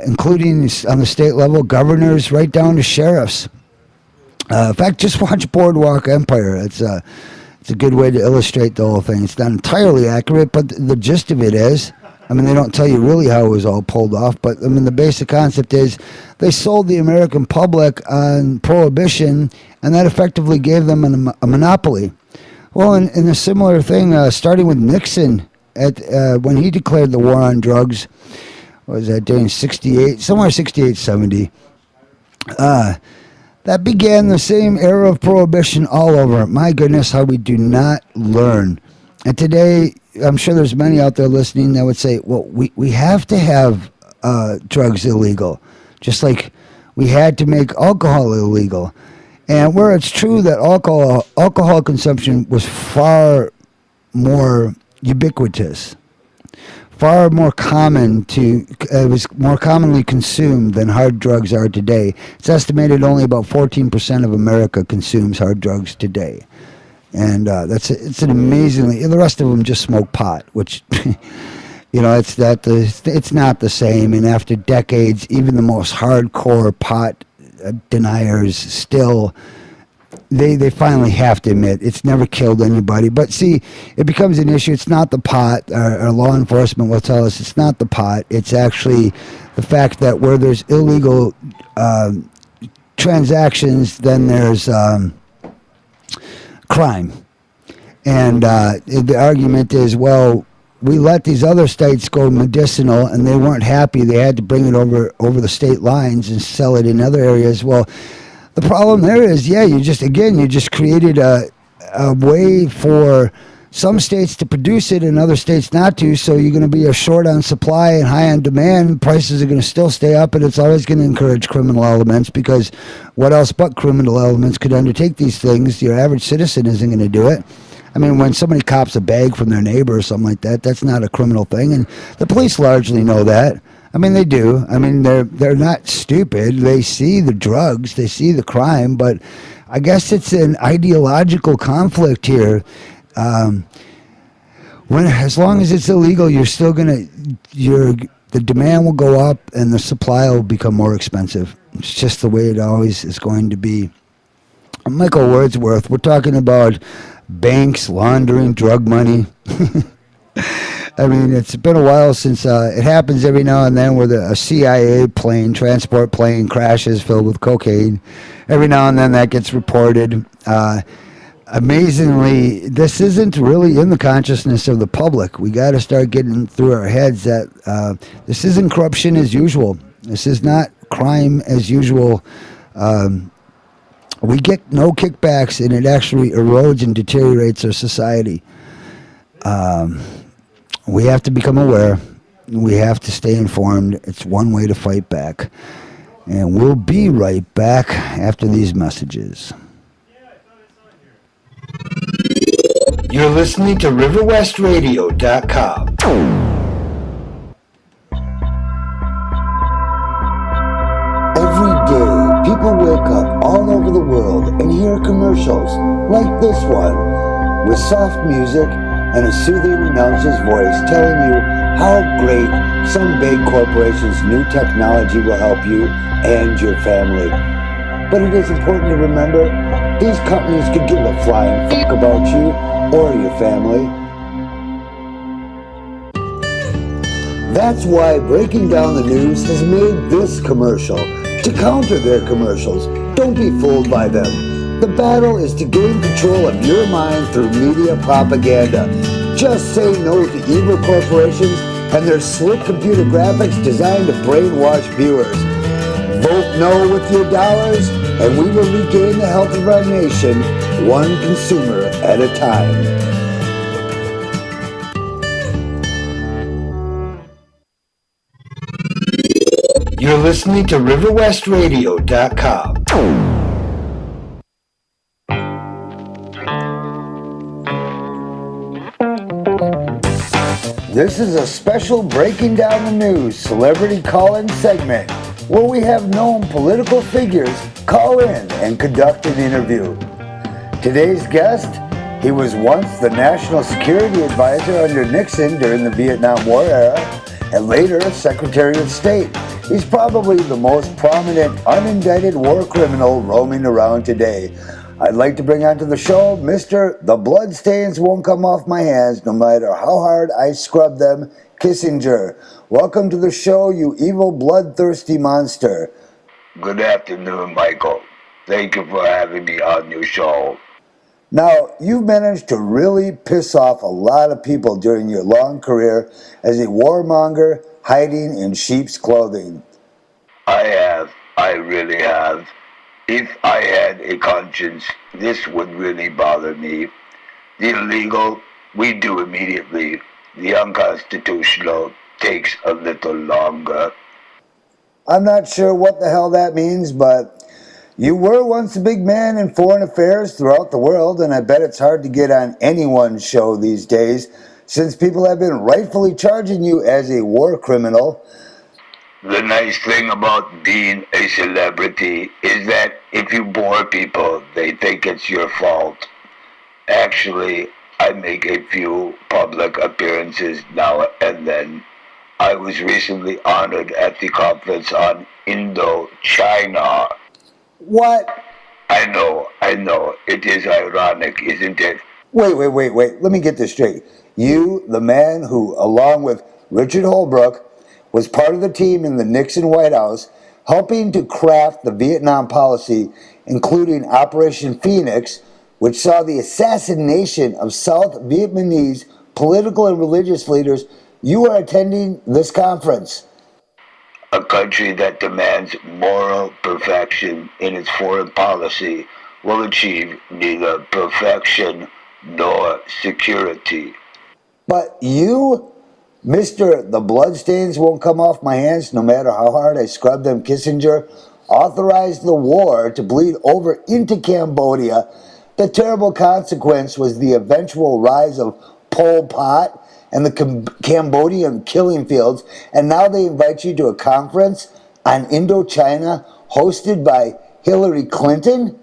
including on the state level, governors, right down to sheriffs. In fact, just watch Boardwalk Empire. It's a good way to illustrate the whole thing. It's not entirely accurate, but the gist of it is, I mean, they don't tell you really how it was all pulled off, but I mean, the basic concept is they sold the American public on Prohibition, and that effectively gave them a monopoly. Well, in a similar thing, starting with Nixon, when he declared the war on drugs, what was that, during 68, somewhere 68, 70, that began the same era of Prohibition all over. My goodness, how we do not learn. And today, I'm sure there's many out there listening that would say, well, we have to have drugs illegal, just like we had to make alcohol illegal. And where it's true that alcohol consumption was far more ubiquitous, far more common it was more commonly consumed than hard drugs are today. It's estimated only about 14% of America consumes hard drugs today. And it's an amazingly, the rest of them just smoke pot, which, it's not the same. And after decades, even the most hardcore pot deniers still, they finally have to admit it's never killed anybody. But see, it becomes an issue. It's not the pot. Our law enforcement will tell us it's not the pot. It's actually the fact that where there's illegal transactions, then there's crime. And the argument is, well, we let these other states go medicinal and they weren't happy. They had to bring it over the state lines and sell it in other areas. Well, the problem there is, you just created a way for some states to produce it and other states not to, so you're going to be a short on supply and high on demand. Prices are going to still stay up, and it's always going to encourage criminal elements, because what else but criminal elements could undertake these things? Your average citizen isn't going to do it. I mean, when somebody cops a bag from their neighbor or something like that, that's not a criminal thing, and the police largely know that. I mean, they do. I mean, they're not stupid. They see the drugs, they see the crime, but I guess it's an ideological conflict here. As long as it's illegal, you're still the demand will go up and the supply will become more expensive. It's just the way it always is going to be. Michael Wordsworth, we're talking about banks laundering drug money. I mean, it's been a while since it happens every now and then where a CIA transport plane crashes filled with cocaine. Every now and then that gets reported. Amazingly, this isn't really in the consciousness of the public. We got to start getting through our heads that this isn't corruption as usual. This is not crime as usual. We get no kickbacks, and it actually erodes and deteriorates our society. We have to become aware. We have to stay informed. It's one way to fight back. And we'll be right back after these messages. You're listening to RiverWestRadio.com. Every day, people wake up all over like this one, with soft music and a soothing announcer's voice telling you how great some big corporation's new technology will help you and your family. But it is important to remember, these companies could give a flying fuck about you or your family. That's why Breaking Down the News has made this commercial to counter their commercials. Don't be fooled by them. The battle is to gain control of your mind through media propaganda. Just say no to evil corporations and their slick computer graphics designed to brainwash viewers. Vote no with your dollars, and we will regain the health of our nation, one consumer at a time. You're listening to RiverWestRadio.com. This is a special Breaking Down the News celebrity call-in segment where we have known political figures call in and conduct an interview. Today's guest, he was once the National Security Advisor under Nixon during the Vietnam War era, and later Secretary of State. He's probably the most prominent unindicted war criminal roaming around today. I'd like to bring onto the show Mr. The Bloodstains Won't Come Off My Hands no matter how hard I scrub them, Kissinger. Welcome to the show, you evil bloodthirsty monster. Good afternoon, Michael. Thank you for having me on your show. Now, you've managed to really piss off a lot of people during your long career as a warmonger hiding in sheep's clothing. I really have. If I had a conscience, this would really bother me. The illegal, we do immediately. The unconstitutional takes a little longer. I'm not sure what the hell that means, but you were once a big man in foreign affairs throughout the world, and I bet it's hard to get on anyone's show these days, since people have been rightfully charging you as a war criminal. The nice thing about being a celebrity is that if you bore people, they think it's your fault. Actually, I make a few public appearances now and then. I was recently honored at the conference on Indochina. What? I know. It is ironic, isn't it? Wait. Let me get this straight. You, the man who, along with Richard Holbrooke, was part of the team in the Nixon White House, helping to craft the Vietnam policy, including Operation Phoenix, which saw the assassination of South Vietnamese political and religious leaders. You are attending this conference. A country that demands moral perfection in its foreign policy will achieve neither perfection nor security. But you, Mr. The Bloodstains Won't Come Off My Hands no matter how hard I scrub them, Kissinger, authorized the war to bleed over into Cambodia. The terrible consequence was the eventual rise of Pol Pot and the Cambodian killing fields, and now they invite you to a conference on Indochina hosted by Hillary Clinton?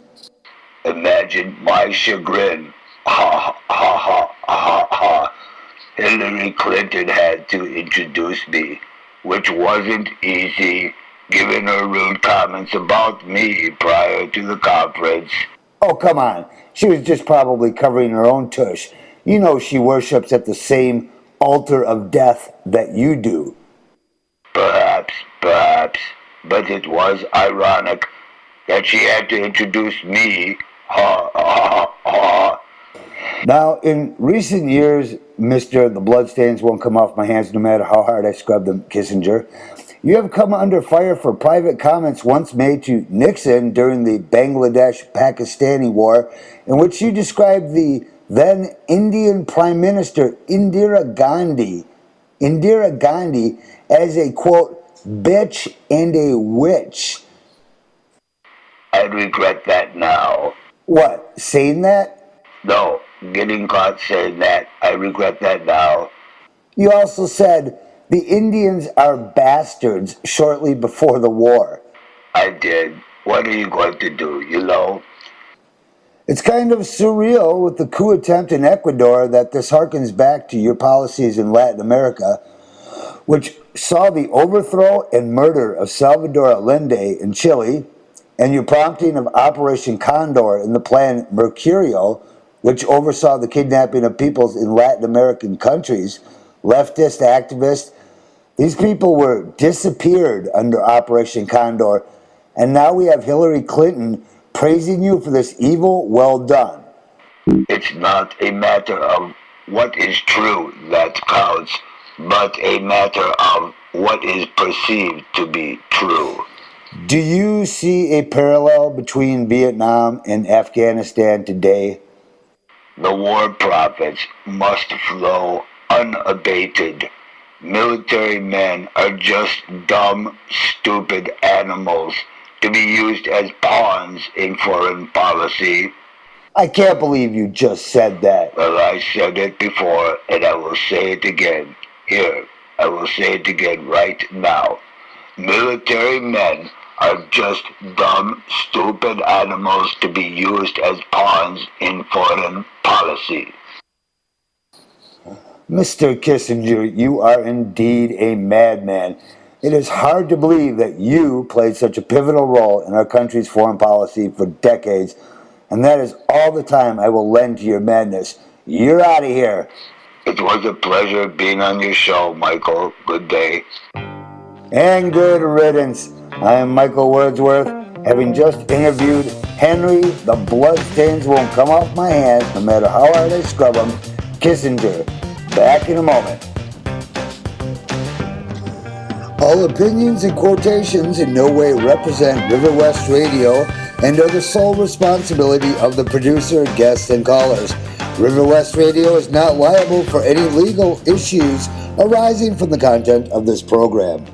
Imagine my chagrin. Ha ha ha ha ha. Hillary Clinton had to introduce me, which wasn't easy, given her rude comments about me prior to the conference. Oh, come on. She was just probably covering her own tush. You know she worships at the same altar of death that you do. Perhaps, but it was ironic that she had to introduce me. Ha ha ha. Now, in recent years, Mr. The Bloodstains Won't Come Off My Hands no matter how hard I scrub them, Kissinger, you have come under fire for private comments once made to Nixon during the Bangladesh-Pakistani war, in which you described the then Indian Prime Minister Indira Gandhi as a, quote, bitch and a witch. I regret that now. What, saying that? No, getting caught saying that. I regret that now. You also said the Indians are bastards shortly before the war. I did. What are you going to do, you know? It's kind of surreal with the coup attempt in Ecuador that this harkens back to your policies in Latin America, which saw the overthrow and murder of Salvador Allende in Chile, and your prompting of Operation Condor in the Plan Mercurio, which oversaw the kidnapping of peoples in Latin American countries, leftist activists. These people were disappeared under Operation Condor, and now we have Hillary Clinton praising you for this evil well done. It's not a matter of what is true that counts, but a matter of what is perceived to be true. Do you see a parallel between Vietnam and Afghanistan today? The war profits must flow unabated. Military men are just dumb, stupid animals to be used as pawns in foreign policy. I can't believe you just said that. Well, I said it before, and I will say it again. Here, I will say it again right now. Military men are just dumb, stupid animals to be used as pawns in foreign policy. Mr. Kissinger, you are indeed a madman. It is hard to believe that you played such a pivotal role in our country's foreign policy for decades, and that is all the time I will lend to your madness. You're out of here. It was a pleasure being on your show, Michael. Good day. And good riddance. I am Michael Wordsworth, having just interviewed Henry, the bloodstains won't come off my hands no matter how hard I scrub them, Kissinger. Back in a moment. All opinions and quotations in no way represent River West Radio and are the sole responsibility of the producer, guests, and callers. River West Radio is not liable for any legal issues arising from the content of this program.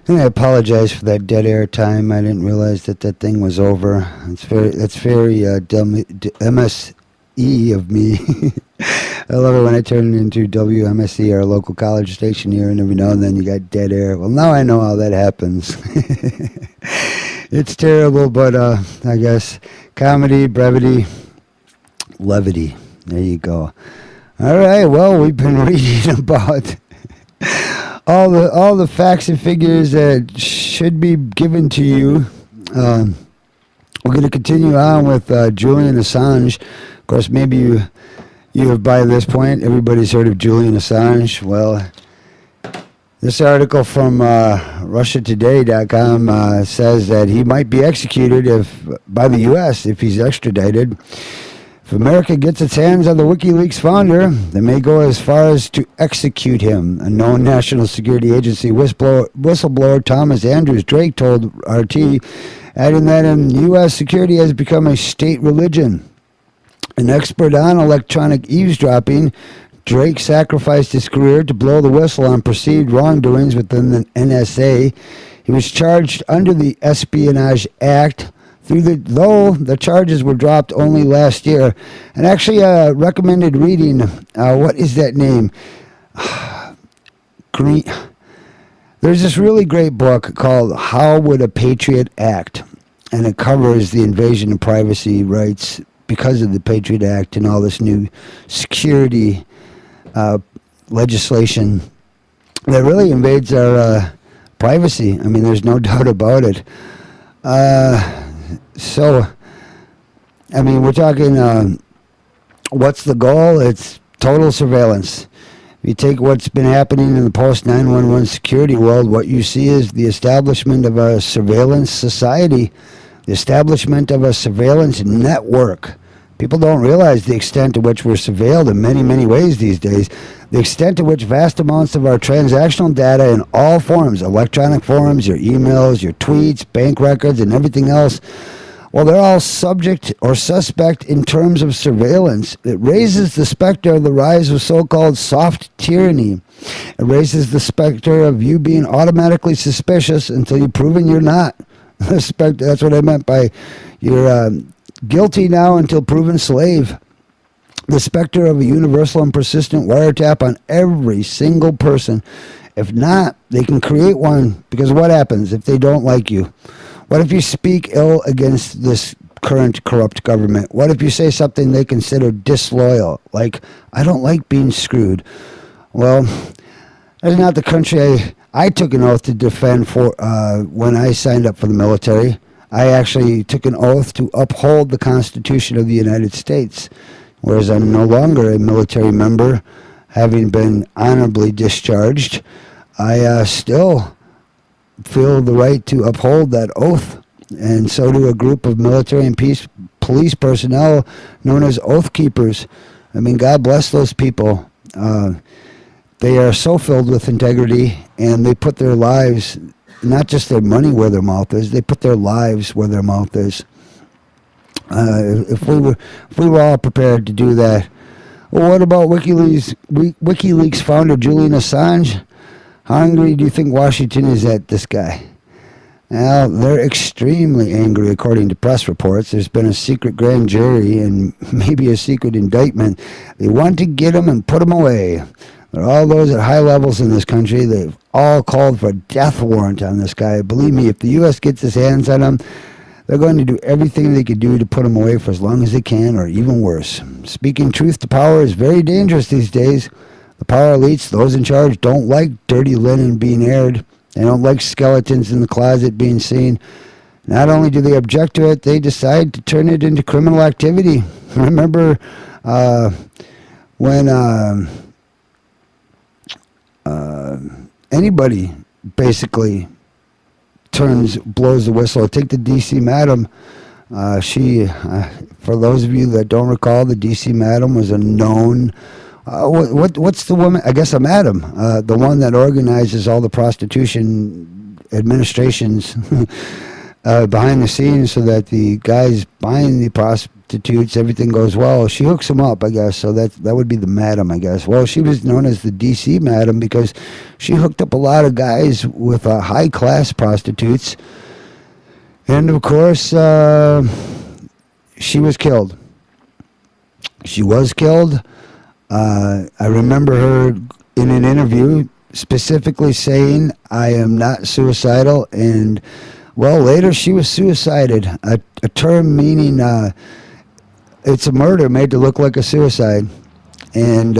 And I apologize for that dead air time. I didn't realize that that thing was over. That's very dumb, MSE of me. I love it when I turn it into WMSE, our local college station here, and every now and then you got dead air. Well, now I know how that happens. It's terrible, but I guess comedy, brevity, levity. There you go. All right. Well, we've been reading about all the facts and figures that should be given to you. We're going to continue on with Julian Assange. Of course, maybe you have by this point, everybody's heard of Julian Assange. Well, this article from RussiaToday.com says that he might be executed by the U.S. if he's extradited. If America gets its hands on the WikiLeaks founder, they may go as far as to execute him. A known National Security Agency whistleblower Thomas Andrews Drake told RT, adding that U.S. security has become a state religion. An expert on electronic eavesdropping, Drake sacrificed his career to blow the whistle on perceived wrongdoings within the NSA. He was charged under the Espionage Act, though the charges were dropped only last year. And actually recommended reading, what is that name? Green. There's this really great book called How Would a Patriot Act? And it covers the invasion of privacy rights because of the Patriot Act and all this new security legislation that really invades our privacy. I mean, there's no doubt about it. So, I mean, we're talking, what's the goal? It's total surveillance. If you take what's been happening in the post-9/11 security world, what you see is the establishment of a surveillance society, the establishment of a surveillance network. People don't realize the extent to which we're surveilled in many, many ways these days. The extent to which vast amounts of our transactional data in all forms, electronic forms, your emails, your tweets, bank records, and everything else, Well, they're all subject or suspect in terms of surveillance. It raises the specter of the rise of so-called soft tyranny. It raises the specter of you being automatically suspicious until you've proven you're not. That's what I meant by you're guilty now until proven slave. The specter of a universal and persistent wiretap on every single person. If not, they can create one, because what happens if they don't like you? What if you speak ill against this current corrupt government? What if you say something they consider disloyal, like, I don't like being screwed? Well, that's not the country I took an oath to defend for when I signed up for the military. I actually took an oath to uphold the Constitution of the United States, whereas I'm no longer a military member, having been honorably discharged. I still feel the right to uphold that oath, and so do a group of military and police personnel known as Oath Keepers. I mean, God bless those people. They are so filled with integrity, and they put their lives, not just their money where their mouth is, they put their lives where their mouth is. If we were all prepared to do that, well, what about WikiLeaks founder Julian Assange? How angry do you think Washington is at this guy? Well, they're extremely angry, according to press reports. There's been a secret grand jury and maybe a secret indictment. They want to get him and put him away. There are all those at high levels in this country. They've all called for a death warrant on this guy. Believe me, if the U.S. gets its hands on him, they're going to do everything they could do to put him away for as long as they can, or even worse. Speaking truth to power is very dangerous these days. The power elites, those in charge, don't like dirty linen being aired. They don't like skeletons in the closet being seen. Not only do they object to it, they decide to turn it into criminal activity. Remember when anybody basically blows the whistle. Take the DC Madam. For those of you that don't recall, the DC Madam was a known... what's the woman? I guess a madam, the one that organizes all the prostitution administrations behind the scenes, so that the guys buying the prostitutes, everything goes well. She hooks them up, I guess. So that would be the madam, I guess. Well, she was known as the DC Madam because she hooked up a lot of guys with high class prostitutes, and of course, she was killed. She was killed. I remember her in an interview specifically saying, I am not suicidal, and, well, later she was suicided, a term meaning it's a murder made to look like a suicide. And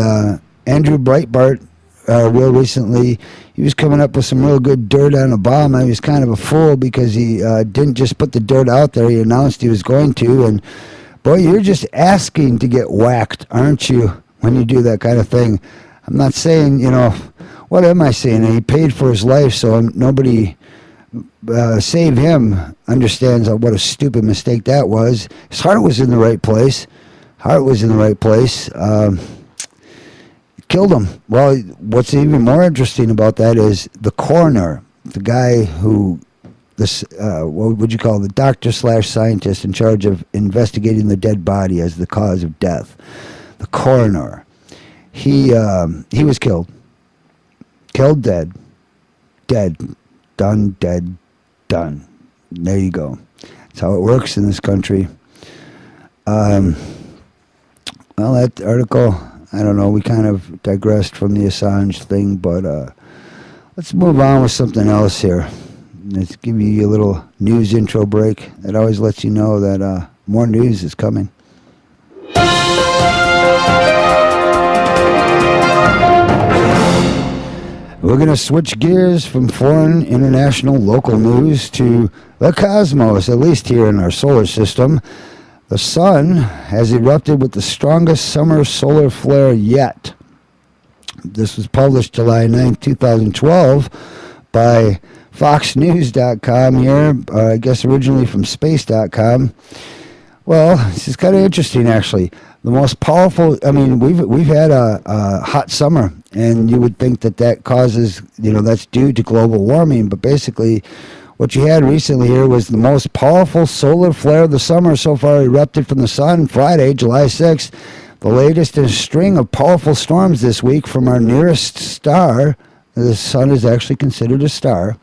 Andrew Breitbart, real recently, he was coming up with some real good dirt on Obama. He was kind of a fool because he didn't just put the dirt out there, he announced he was going to, and, boy, you're just asking to get whacked, aren't you? When you do that kind of thing. I'm not saying, what am I saying? He paid for his life, so nobody save him understands what a stupid mistake that was. His heart was in the right place. Killed him. Well, what's even more interesting about that is the coroner, the guy who, what would you call the doctor/scientist in charge of investigating the dead body as the cause of death. The coroner, he was killed, dead, done. There you go. That's how it works in this country. Well, that article, I don't know, we kind of digressed from the Assange thing, but let's move on with something else here. Let's give you a little news intro break. That always lets you know that more news is coming. We're going to switch gears from foreign, international, local news to the cosmos, at least here in our solar system. The sun has erupted with the strongest summer solar flare yet. This was published July 9, 2012 by FoxNews.com here, I guess originally from Space.com. Well, this is kind of interesting, actually. The most powerful, I mean, we've had a hot summer, and you would think that causes, that's due to global warming, but basically What you had recently here was the most powerful solar flare of the summer so far erupted from the sun Friday, July 6th. The latest in a string of powerful storms this week from our nearest star. The sun is actually considered a star.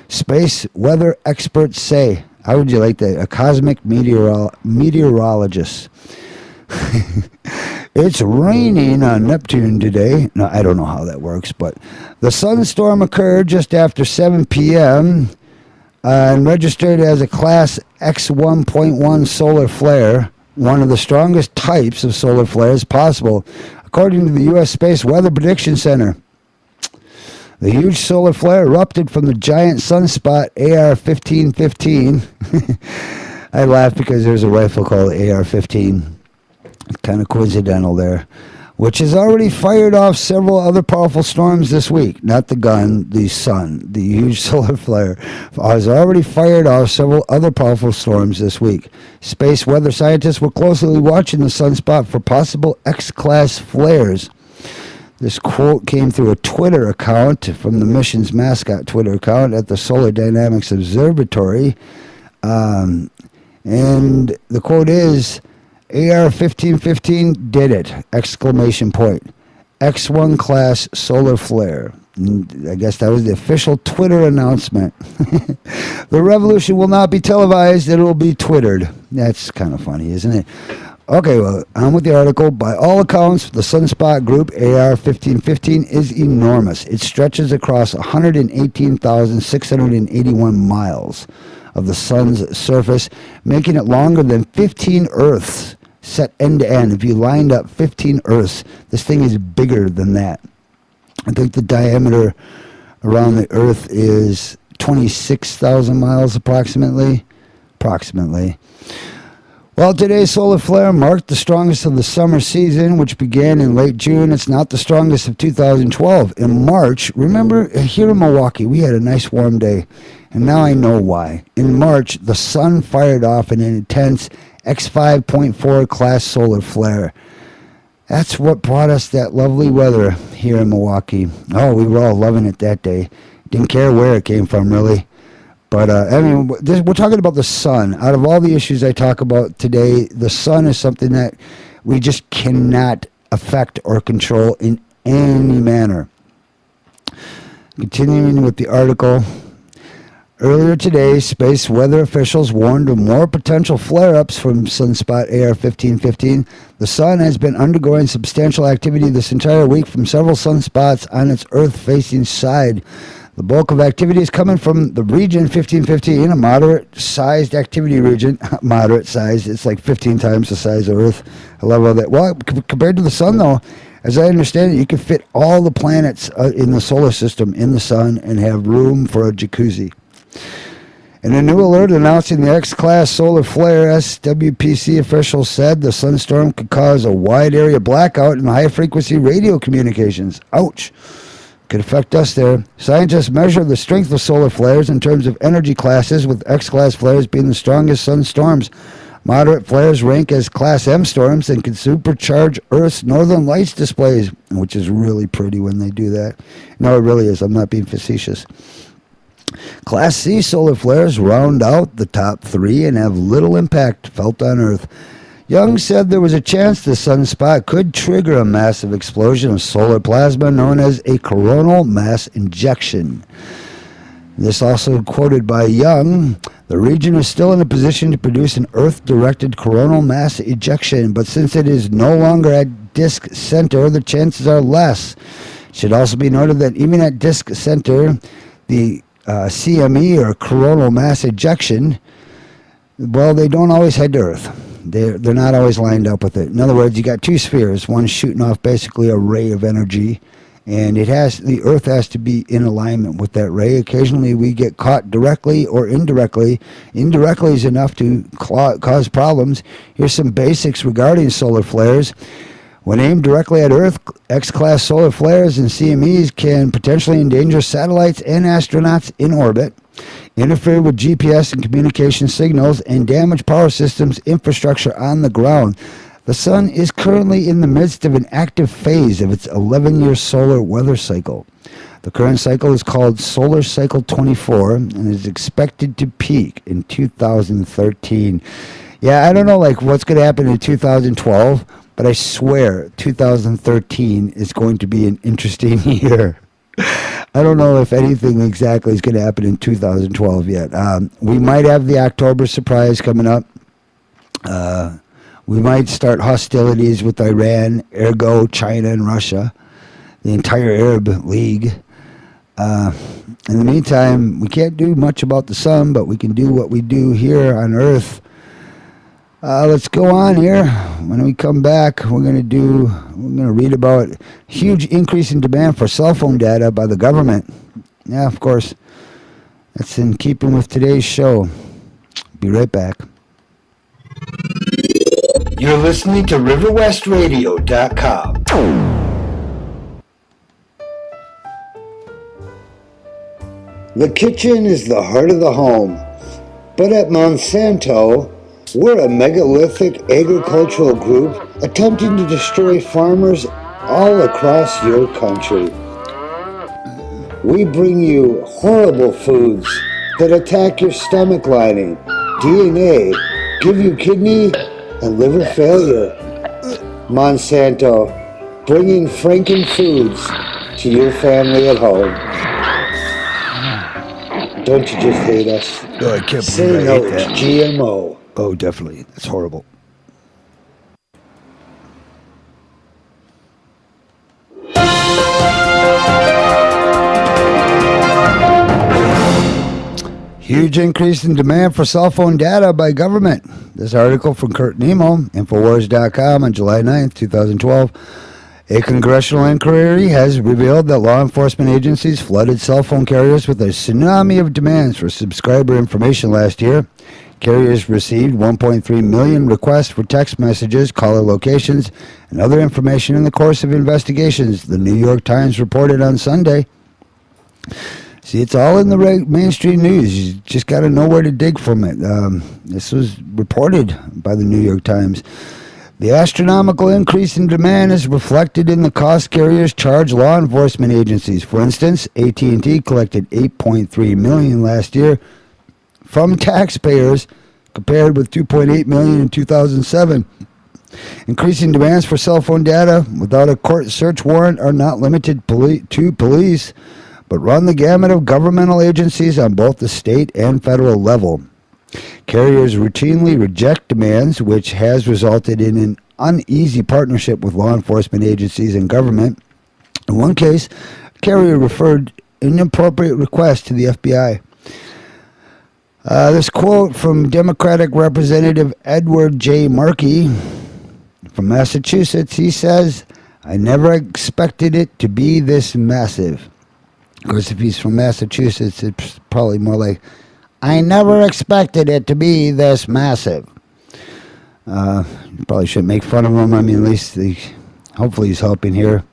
Space weather experts say. How would you like that? A cosmic meteorologist. It's raining on Neptune today. No, I don't know how that works, but the sunstorm occurred just after 7 p.m. And registered as a Class X1.1 solar flare, one of the strongest types of solar flares possible, according to the U.S. Space Weather Prediction Center. The huge solar flare erupted from the giant sunspot AR-1515. I laugh because there's a rifle called AR-15. Kind of coincidental there. Which has already fired off several other powerful storms this week. Not the gun, the sun. The huge solar flare has already fired off several other powerful storms this week. Space weather scientists were closely watching the sunspot for possible X-class flares. This quote came through a Twitter account from the mission's mascot Twitter account at the Solar Dynamics Observatory. And the quote is, AR-1515 did it! Exclamation point. X1 class solar flare. And I guess that was the official Twitter announcement. The revolution will not be televised. It will be Twittered. That's kind of funny, isn't it? Okay, well, on with the article. By all accounts, the sunspot group AR-1515 is enormous. It stretches across 118,681 miles of the sun's surface, making it longer than 15 Earths set end to end. If you lined up 15 Earths, this thing is bigger than that. I think the diameter around the Earth is 26,000 miles approximately. Well, today's solar flare marked the strongest of the summer season, which began in late June. It's not the strongest of 2012. In March, remember here in Milwaukee, we had a nice warm day, and now I know why. In March, the sun fired off an intense X5.4 class solar flare. That's what brought us that lovely weather here in Milwaukee. Oh, we were all loving it that day. Didn't care where it came from, really. But, I mean, we're talking about the sun. Out of all the issues I talk about today, the sun is something that we just cannot affect or control in any manner. Continuing with the article. Earlier today, space weather officials warned of more potential flare-ups from sunspot AR-1515. The sun has been undergoing substantial activity this entire week from several sunspots on its Earth-facing side. The bulk of activity is coming from the region 1515, a moderate-sized activity region. Moderate size, it's like 15 times the size of Earth. I love all that. Well, compared to the sun, though, as I understand it, you can fit all the planets in the solar system in the sun and have room for a jacuzzi. In a new alert announcing the X-class solar flare, SWPC officials said the sunstorm could cause a wide area blackout in high-frequency radio communications. Ouch. Could affect us there. Scientists measure the strength of solar flares in terms of energy classes, with X-class flares being the strongest sun storms. Moderate flares rank as Class M storms and can supercharge Earth's northern lights displays, which is really pretty when they do that. No, it really is. I'm not being facetious. Class C solar flares round out the top three and have little impact felt on Earth. Young said there was a chance the sunspot could trigger a massive explosion of solar plasma known as a coronal mass ejection. This also quoted by Young, the region is still in a position to produce an Earth-directed coronal mass ejection, but since it is no longer at disk center, the chances are less. It should also be noted that even at disk center, the CME, or coronal mass ejection, well, they don't always head to Earth. They're not always lined up with it. In other words, you got two spheres, one shooting off basically a ray of energy, and the Earth has to be in alignment with that ray. Occasionally we get caught directly or indirectly. Indirectly is enough to cause problems. Here's some basics regarding solar flares. When aimed directly at Earth, X-class solar flares and CMEs can potentially endanger satellites and astronauts in orbit, interfere with GPS and communication signals, and damage power systems infrastructure on the ground. The sun is currently in the midst of an active phase of its 11-year solar weather cycle. The current cycle is called Solar Cycle 24 and is expected to peak in 2013. Yeah, I don't know like what's going to happen in 2012, but I swear 2013 is going to be an interesting year. I don't know if anything exactly is going to happen in 2012 yet. We might have the October surprise coming up. We might start hostilities with Iran, ergo China and Russia, the entire Arab League. In the meantime, we can't do much about the sun, but we can do what we do here on Earth. Let's go on here. When we come back, we're going to read about huge increase in demand for cell phone data by the government. Yeah, of course. That's in keeping with today's show. Be right back. You're listening to RiverWestRadio.com. The kitchen is the heart of the home, but at Monsanto, we're a megalithic agricultural group attempting to destroy farmers all across your country. We bring you horrible foods that attack your stomach lining, DNA, give you kidney and liver failure. Monsanto, bringing Franken foods to your family at home. Don't you just hate us? Oh, I can't Say believe I no hate to that. GMO. Oh, definitely. It's horrible. Huge increase in demand for cell phone data by government. This article from Kurt Nemo, Infowars.com on July 9th, 2012. A congressional inquiry has revealed that law enforcement agencies flooded cell phone carriers with a tsunami of demands for subscriber information last year. Carriers received 1.3 million requests for text messages, caller locations, and other information in the course of investigations, the New York Times reported on Sunday. See, it's all in the mainstream news. You just got to know where to dig from it. This was reported by the New York Times. The astronomical increase in demand is reflected in the cost carriers charge law enforcement agencies. For instance, AT&T collected $8.3 million last year from taxpayers, compared with $2.8 million in 2007. Increasing demands for cell phone data without a court search warrant are not limited to police, but run the gamut of governmental agencies on both the state and federal level. Carriers routinely reject demands, which has resulted in an uneasy partnership with law enforcement agencies and government. In one case, a carrier referred an inappropriate request to the FBI. This quote from Democratic Representative Edward J. Markey from Massachusetts. He says, "I never expected it to be this massive." Of course, if he's from Massachusetts, it's probably more like, "I never expected it to be this massive." You probably shouldn't make fun of him. I mean, at least hopefully he's helping here.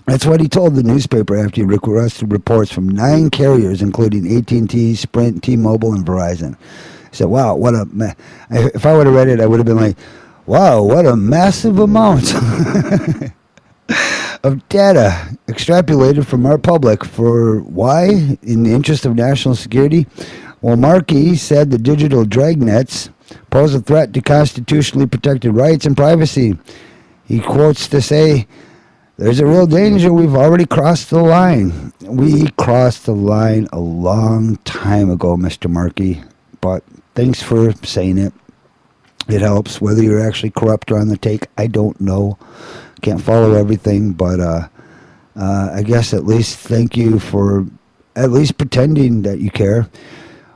That's what he told the newspaper after he requested reports from 9 carriers, including AT&T, Sprint, T-Mobile, and Verizon. He said, "Wow, if I would have read it, I would have been like, wow, what a massive amount of data extrapolated from our public. For why? In the interest of national security?" Well, Markey said the digital dragnets pose a threat to constitutionally protected rights and privacy. He quotes to say, "There's a real danger. We've already crossed the line." We crossed the line a long time ago, Mr. Markey, but thanks for saying it. It helps. Whether you're actually corrupt or on the take, I don't know. Can't follow everything, but I guess at least thank you for at least pretending that you care.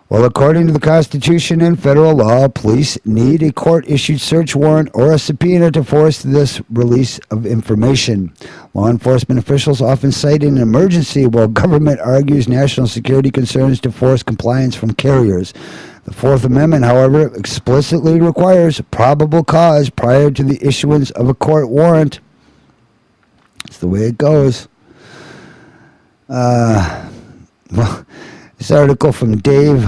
Well, according to the Constitution and federal law, police need a court-issued search warrant or a subpoena to force this release of information. Law enforcement officials often cite an emergency, while government argues national security concerns to force compliance from carriers. The Fourth Amendment, however, explicitly requires probable cause prior to the issuance of a court warrant. That's the way it goes. Well, this article from Dave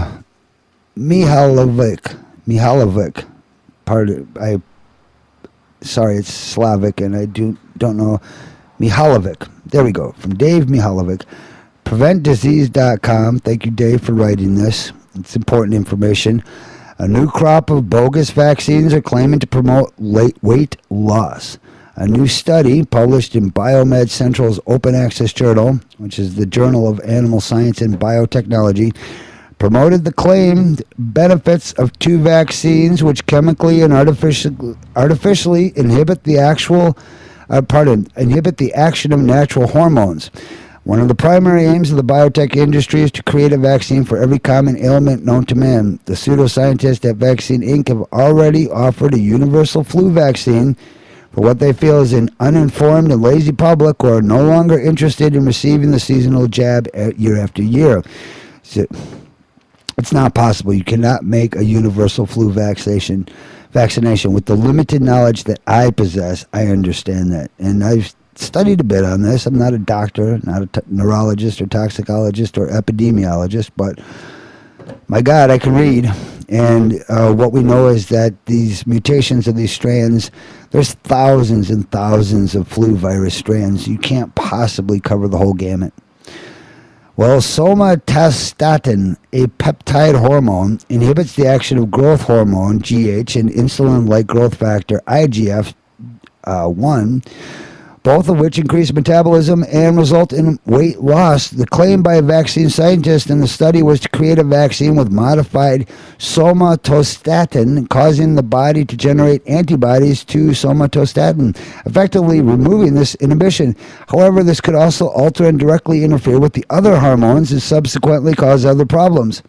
Mihalovic. I sorry, it's Slavic, and I don't know. Mihalovic. There we go. From Dave Mihalovic. PreventDisease.com. Thank you, Dave, for writing this. It's important information. A new crop of bogus vaccines are claiming to promote weight loss. A new study published in Biomed Central's Open Access Journal, which is the Journal of Animal Science and Biotechnology, promoted the claimed benefits of two vaccines which chemically and artificially inhibit the action of natural hormones. One of the primary aims of the biotech industry is to create a vaccine for every common ailment known to man. The pseudoscientists at Vaccine Inc. have already offered a universal flu vaccine for what they feel is an uninformed and lazy public who are no longer interested in receiving the seasonal jab year after year. So, it's not possible. You cannot make a universal flu vaccination. With the limited knowledge that I possess, I understand that. And I've studied a bit on this. I'm not a doctor, not a neurologist or toxicologist or epidemiologist, but my God, I can read. And what we know is that these mutations of these strands, there's thousands and thousands of flu virus strands. You can't possibly cover the whole gamut. Well, somatostatin, a peptide hormone, inhibits the action of growth hormone, GH, and insulin-like growth factor, IGF-1, both of which increase metabolism and result in weight loss. The claim by a vaccine scientist in the study was to create a vaccine with modified somatostatin, causing the body to generate antibodies to somatostatin, effectively removing this inhibition. However, this could also alter and directly interfere with the other hormones and subsequently cause other problems.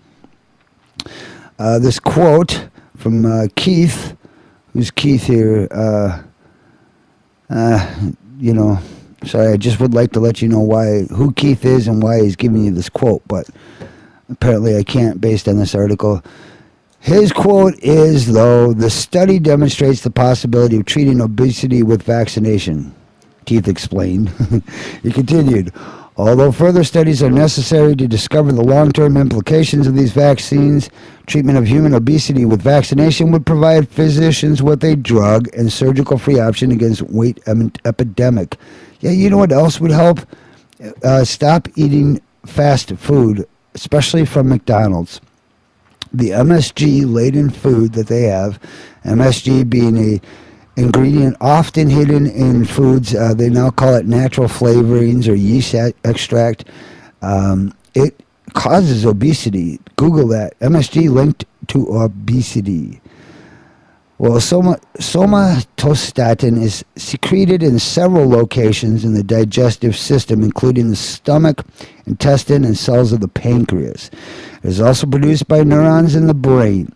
This quote from Keith, who's Keith here? Sorry, I just would like to let you know who Keith is and why he's giving you this quote, but apparently I can't based on this article. His quote is, though, the study demonstrates the possibility of treating obesity with vaccination, Keith explained. He continued, although further studies are necessary to discover the long-term implications of these vaccines, treatment of human obesity with vaccination would provide physicians with a drug and surgical-free option against weight epidemic. Yeah, you know what else would help? Stop eating fast food, especially from McDonald's. The MSG-laden food that they have, MSG being a ingredient often hidden in foods, they now call it natural flavorings or yeast extract. It causes obesity. Google that. MSG linked to obesity. Well, somatostatin is secreted in several locations in the digestive system, including the stomach, intestine, and cells of the pancreas. It is also produced by neurons in the brain.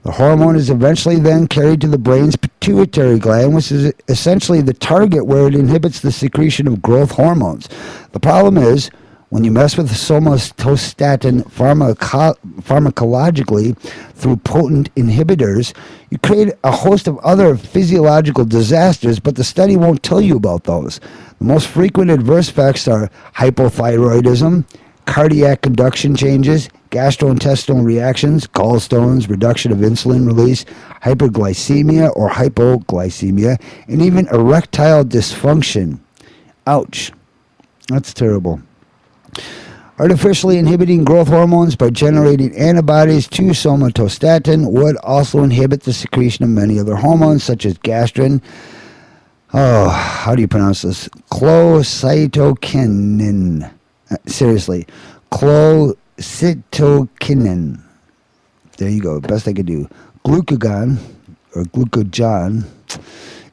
The hormone is eventually then carried to the brain's pituitary gland, which is essentially the target where it inhibits the secretion of growth hormones. The problem is, when you mess with somatostatin pharmacologically through potent inhibitors, you create a host of other physiological disasters, but the study won't tell you about those. The most frequent adverse effects are hypothyroidism, cardiac conduction changes, gastrointestinal reactions, gallstones, reduction of insulin release, hyperglycemia or hypoglycemia, and even erectile dysfunction. Ouch. That's terrible. Artificially inhibiting growth hormones by generating antibodies to somatostatin would also inhibit the secretion of many other hormones, such as gastrin. Oh, how do you pronounce this? Clocytokinin. Seriously. Clocytokinin. There you go. Best I could do. Glucagon, or glucagon.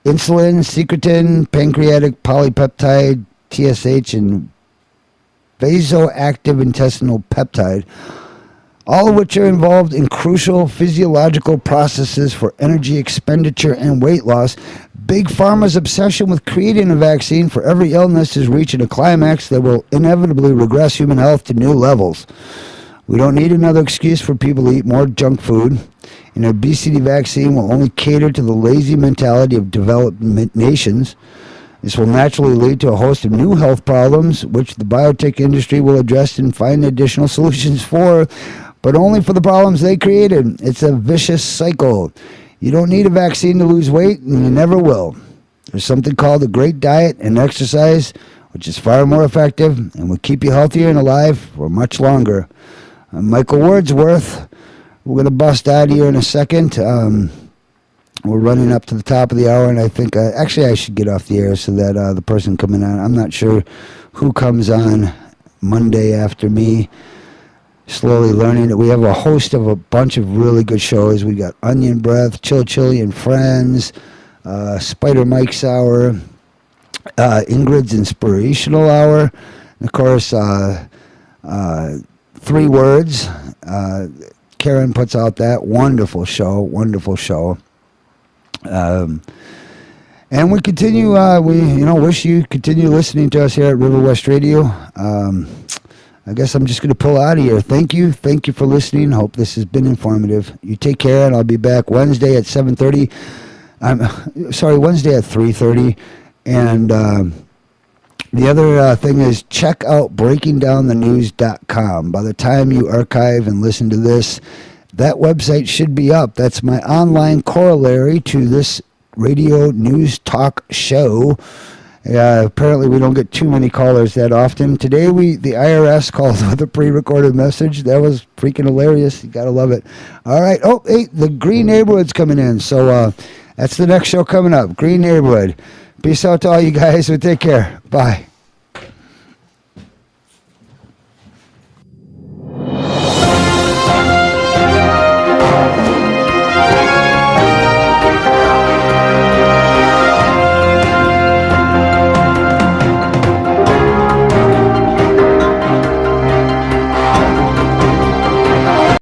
Insulin, secretin, pancreatic polypeptide, TSH, and vasoactive intestinal peptide, all of which are involved in crucial physiological processes for energy expenditure and weight loss. Big Pharma's obsession with creating a vaccine for every illness is reaching a climax that will inevitably regress human health to new levels. We don't need another excuse for people to eat more junk food. An obesity vaccine will only cater to the lazy mentality of developed nations. This will naturally lead to a host of new health problems, which the biotech industry will address and find additional solutions for, but only for the problems they created. It's a vicious cycle. You don't need a vaccine to lose weight, and you never will. There's something called a great diet and exercise, which is far more effective and will keep you healthier and alive for much longer. I'm Michael Wordsworth. We're going to bust out here in a second. We're running up to the top of the hour, and I think actually I should get off the air so that the person coming on, I'm not sure who comes on Monday after me. Slowly learning that we have a host of a bunch of really good shows. We got Onion Breath, Chill Chili and Friends, Spider Mike's Hour, Ingrid's Inspirational Hour, and of course 3 Words. Karen puts out that wonderful show. And we continue. Wish you continue listening to us here at River West Radio. I guess I'm just going to pull out of here. Thank you for listening. Hope this has been informative. You take care, and I'll be back Wednesday at 7:30. Wednesday at 3:30. And the other thing is check out breakingdownthenews.com. By the time you archive and listen to this, that website should be up. That's my online corollary to this radio news talk show. Apparently we don't get too many callers that often. Today the IRS called with a pre-recorded message. That was freaking hilarious. You gotta love it. All right. Oh, hey, the Green Neighborhood's coming in. So that's the next show coming up. Green Neighborhood. Peace out to all you guys. Take care. Bye.